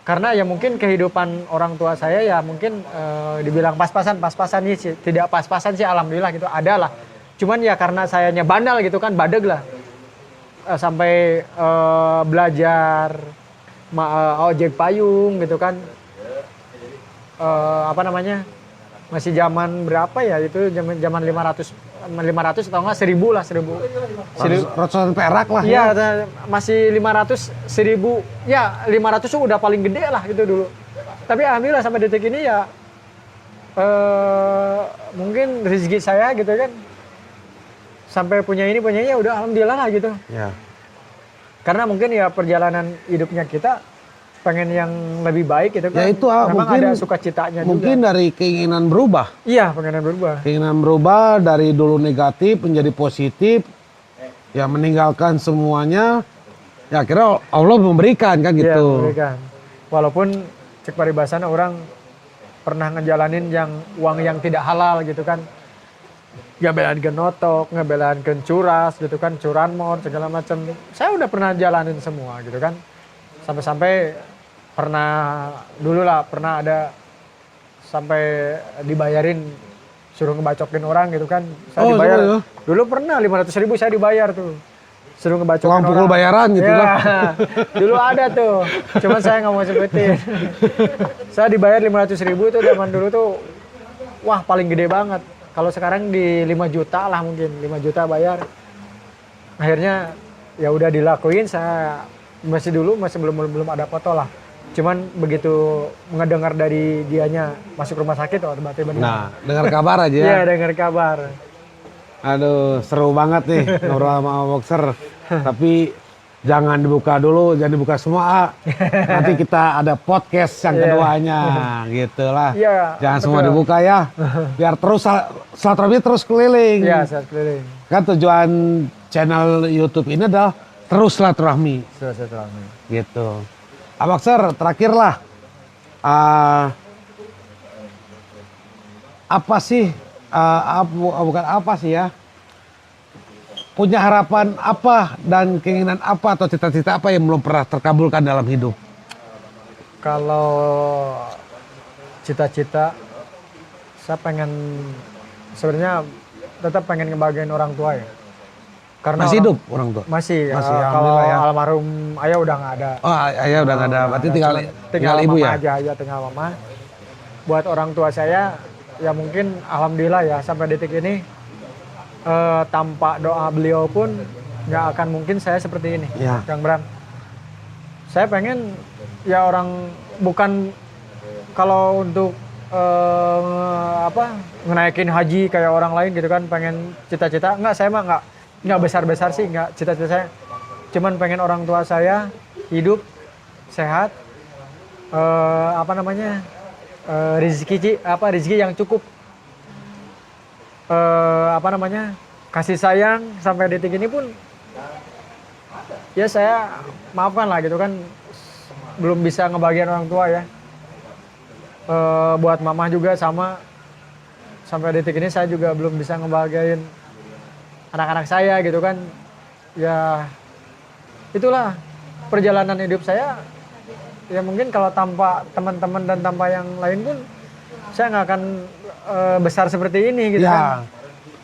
Karena ya mungkin kehidupan orang tua saya ya mungkin dibilang pas-pasan nih sih, tidak pas-pasan sih, alhamdulillah gitu, ada lah. Cuman ya karena sayanya bandel gitu kan, badeg lah. Sampai belajar ojek payung gitu kan. Masih zaman berapa ya, itu zaman 500 atau enggak 1000 lah, 1000. ratusan perak lah Iya, ya. masih 500, 1000. Ya, 500 tuh udah paling gede lah gitu dulu. Tapi alhamdulillah sampai detik ini ya mungkin rezeki saya gitu kan. Sampai punya ini ya udah alhamdulillah lah gitu. Ya. Karena mungkin ya perjalanan hidupnya kita pengen yang lebih baik gitu kan. Ya itu memang mungkin ada sukacitanya mungkin juga. dari keinginan berubah. Iya, pengen berubah. Keinginan berubah dari dulu negatif menjadi positif. Ya meninggalkan semuanya. Ya akhirnya Allah memberikan kan Iya, gitu. memberikan. Walaupun cek paribasana orang pernah ngejalanin yang uang yang tidak halal gitu kan. Ngebelain ke notok, ngebelain ke curas gitu kan, curanmor segala macam. Saya udah pernah jalanin semua gitu kan. Sampai-sampai pernah ada sampai dibayarin suruh ngebacokin orang gitu kan. Saya Oh, dibayar. iya. Dulu pernah 500.000 saya dibayar tuh. Suruh ngebacokin Tukang pukul orang. bayaran gitu Ya, lah. dulu ada tuh. Cuman saya nggak mau sebutin. Saya dibayar 500.000 tuh zaman dulu tuh. Wah, paling gede banget. Kalau sekarang di 5 juta lah mungkin. 5 juta bayar. Akhirnya ya udah dilakuin, saya masih belum ada foto lah. Cuman begitu mendengar dari dianya masuk rumah sakit, berarti benar. Nah, dengar kabar aja. Iya, dengar kabar. Aduh, seru banget nih ngobrol sama Boxer. Tapi jangan dibuka dulu, jangan dibuka semua. Ah. Nanti kita ada podcast yang keduanya, gitulah. Iya, Jangan betul. semua dibuka ya. Biar terus silaturahmi terus keliling. Iya, saya keliling. Kan tujuan channel YouTube ini adalah terus silaturahmi, Silaturahmi. gitu. Boxer, terakhir lah. Apa sih? Bukan apa sih ya? Punya harapan apa dan keinginan apa atau cita-cita apa yang belum pernah terkabulkan dalam hidup? Kalau cita-cita, saya pengen sebenarnya tetap pengen ngebahagiain orang tua ya. Karena Masih hidup orang tua? Masih. Masih, Kalau alhamdulillah ya. almarhum ayah udah nggak ada. Oh, ayah udah nggak ada. Berarti tinggal ibu mama ya? aja, ya tinggal mama. Buat orang tua saya, ya mungkin alhamdulillah ya sampai detik ini tanpa doa beliau pun nggak akan mungkin saya seperti ini, Ya. Kang Bram. Saya pengen ya orang bukan kalau untuk ngenaikin haji kayak orang lain gitu kan, pengen cita-cita nggak, saya mah nggak besar-besar sih, nggak, cita-cita saya cuman pengen orang tua saya hidup sehat, rezeki yang cukup, kasih sayang sampai detik ini pun ya saya maafkan lah gitu kan, belum bisa ngebahagiain orang tua ya. Buat mama juga sama, sampai detik ini saya juga belum bisa ngebahagiain anak-anak saya gitu kan. Ya itulah perjalanan hidup saya. Ya mungkin kalau tanpa teman-teman dan tanpa yang lain pun saya nggak akan besar seperti ini gitu kan.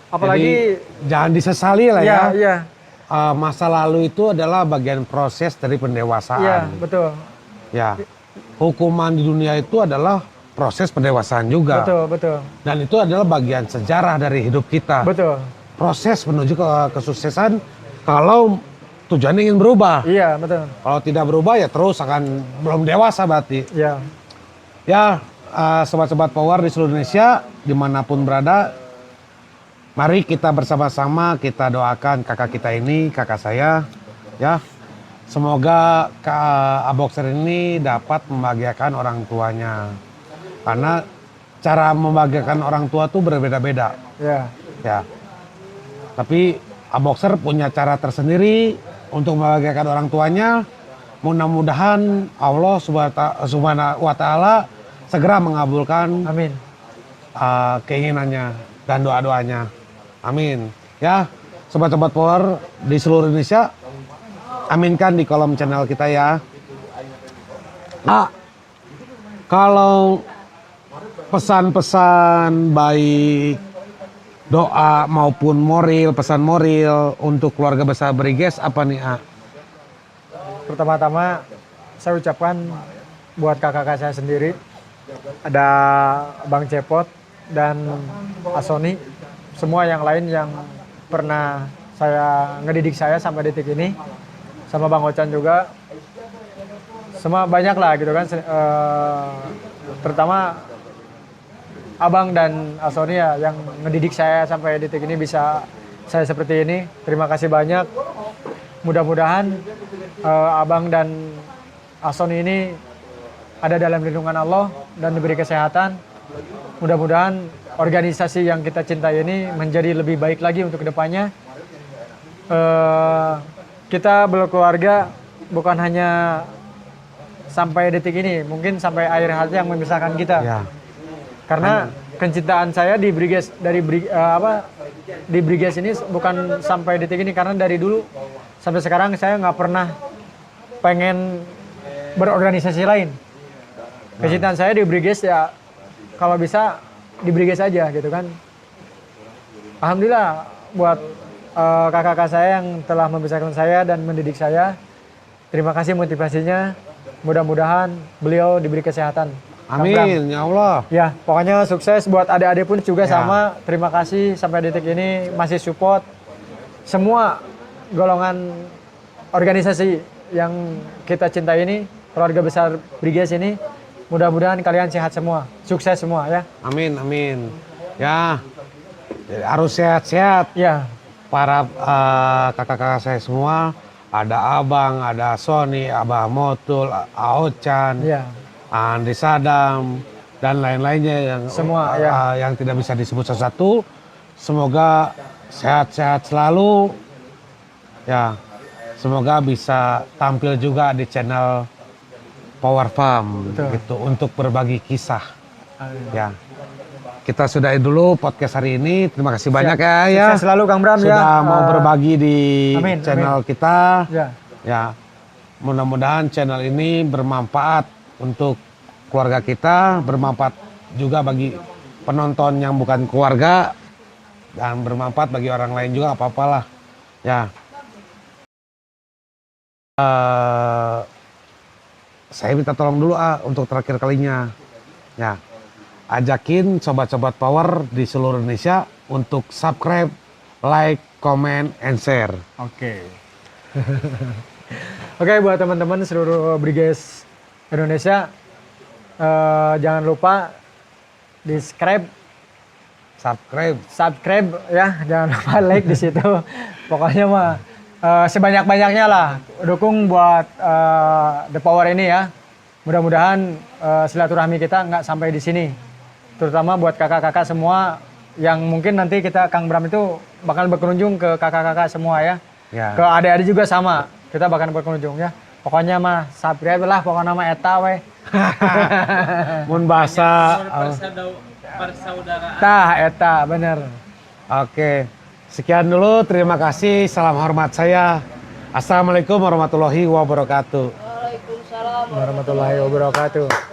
Apalagi jadi, jangan disesali lah ya. Iya. Masa lalu itu adalah bagian proses dari pendewasaan. Iya, betul. Ya, hukuman di dunia itu adalah proses pendewasaan juga. Betul. Dan itu adalah bagian sejarah dari hidup kita. Betul. Proses menuju ke kesuksesan kalau tujuannya ingin berubah. Iya, betul. Kalau tidak berubah ya terus akan belum dewasa berarti. Iya. Ya, sobat-sobat Power di seluruh Indonesia, dimanapun berada, mari kita bersama-sama kita doakan kakak kita ini, kakak saya, ya. Semoga Boxer ini dapat membahagiakan orang tuanya. Karena cara membahagiakan orang tua tuh berbeda-beda. Iya. Ya. Tapi Boxer punya cara tersendiri untuk membahagiakan orang tuanya. Mudah-mudahan Allah Subhanahu wa Ta'ala segera mengabulkan Amin. keinginannya dan doa-doanya. Amin. Ya, sobat-sobat power di seluruh Indonesia, aminkan di kolom channel kita ya. Kalau pesan-pesan baik doa maupun moral, pesan moral untuk keluarga besar Briges apa nih, A? Pertama-tama saya ucapkan buat kakak-kakak saya sendiri, ada Bang Cepot dan Asoni, semua yang lain yang pernah saya ngedidik saya sampai detik ini, sama Bang Ocan juga, semua banyak lah gitu kan, terutama Abang dan Asoni ya yang ngedidik saya sampai detik ini bisa saya seperti ini. Terima kasih banyak. Mudah-mudahan Abang dan Asoni ini ada dalam lindungan Allah dan diberi kesehatan. Mudah-mudahan organisasi yang kita cintai ini menjadi lebih baik lagi untuk kedepannya. Kita berkeluarga bukan hanya sampai detik ini, mungkin sampai akhir hayat yang memisahkan kita. Ya. Karena kecintaan saya di Briges di Briges ini bukan sampai detik ini, karena dari dulu sampai sekarang saya nggak pernah pengen berorganisasi lain. Kecintaan saya di Briges ya kalau bisa di Briges aja gitu kan. Alhamdulillah buat kakak-kakak saya yang telah membesarkan saya dan mendidik saya. Terima kasih motivasinya. Mudah-mudahan beliau diberi kesehatan. Amin, ya Allah. Ya, pokoknya sukses buat adik-adik pun juga Ya. sama. Terima kasih sampai detik ini masih support semua golongan organisasi yang kita cintai ini, keluarga besar Briges ini. Mudah-mudahan kalian sehat semua, sukses semua ya. Amin, amin. Ya, harus sehat-sehat. Ya, Para kakak-kakak saya semua, ada Abang, ada Sony, Abah Motul, Aochan, ya. Andri Sadam, dan lain-lainnya yang Semua, ya. yang tidak bisa disebut satu-satu. Semoga sehat-sehat selalu. Ya, semoga bisa tampil juga di channel Power Farm Betul. gitu untuk berbagi kisah. Ya, kita sudahi dulu podcast hari ini. Terima kasih banyak ya. Sukses selalu Kang Bram Sudah ya. mau berbagi di amin, channel kita. Ya, Ya, mudah-mudahan channel ini bermanfaat untuk keluarga kita, bermanfaat juga bagi penonton yang bukan keluarga, dan bermanfaat bagi orang lain juga, apa-apalah. Ya, saya minta tolong dulu untuk terakhir kalinya. Ya, ajakin sobat-sobat power di seluruh Indonesia untuk subscribe, like, comment, and share. oke. Oke, buat teman-teman seluruh Briges Indonesia, jangan lupa di subscribe ya, jangan lupa like di situ. Pokoknya mah sebanyak-banyaknya lah dukung buat The Power ini ya. Mudah-mudahan silaturahmi kita nggak sampai di sini. Terutama buat kakak-kakak semua yang mungkin nanti kita Kang Bram itu bakal berkunjung ke kakak-kakak semua ya. Ya. Ke adik-adik juga sama. Kita bakal berkunjung ya. Pokoknya mah subscribe lah, pokoknya nama eta we. Mun bahasa persaudaraan. Tah eta bener. Oke, sekian dulu. Terima kasih. Salam hormat saya. Assalamualaikum warahmatullahi wabarakatuh. Waalaikumsalam Warahmatullahi wabarakatuh.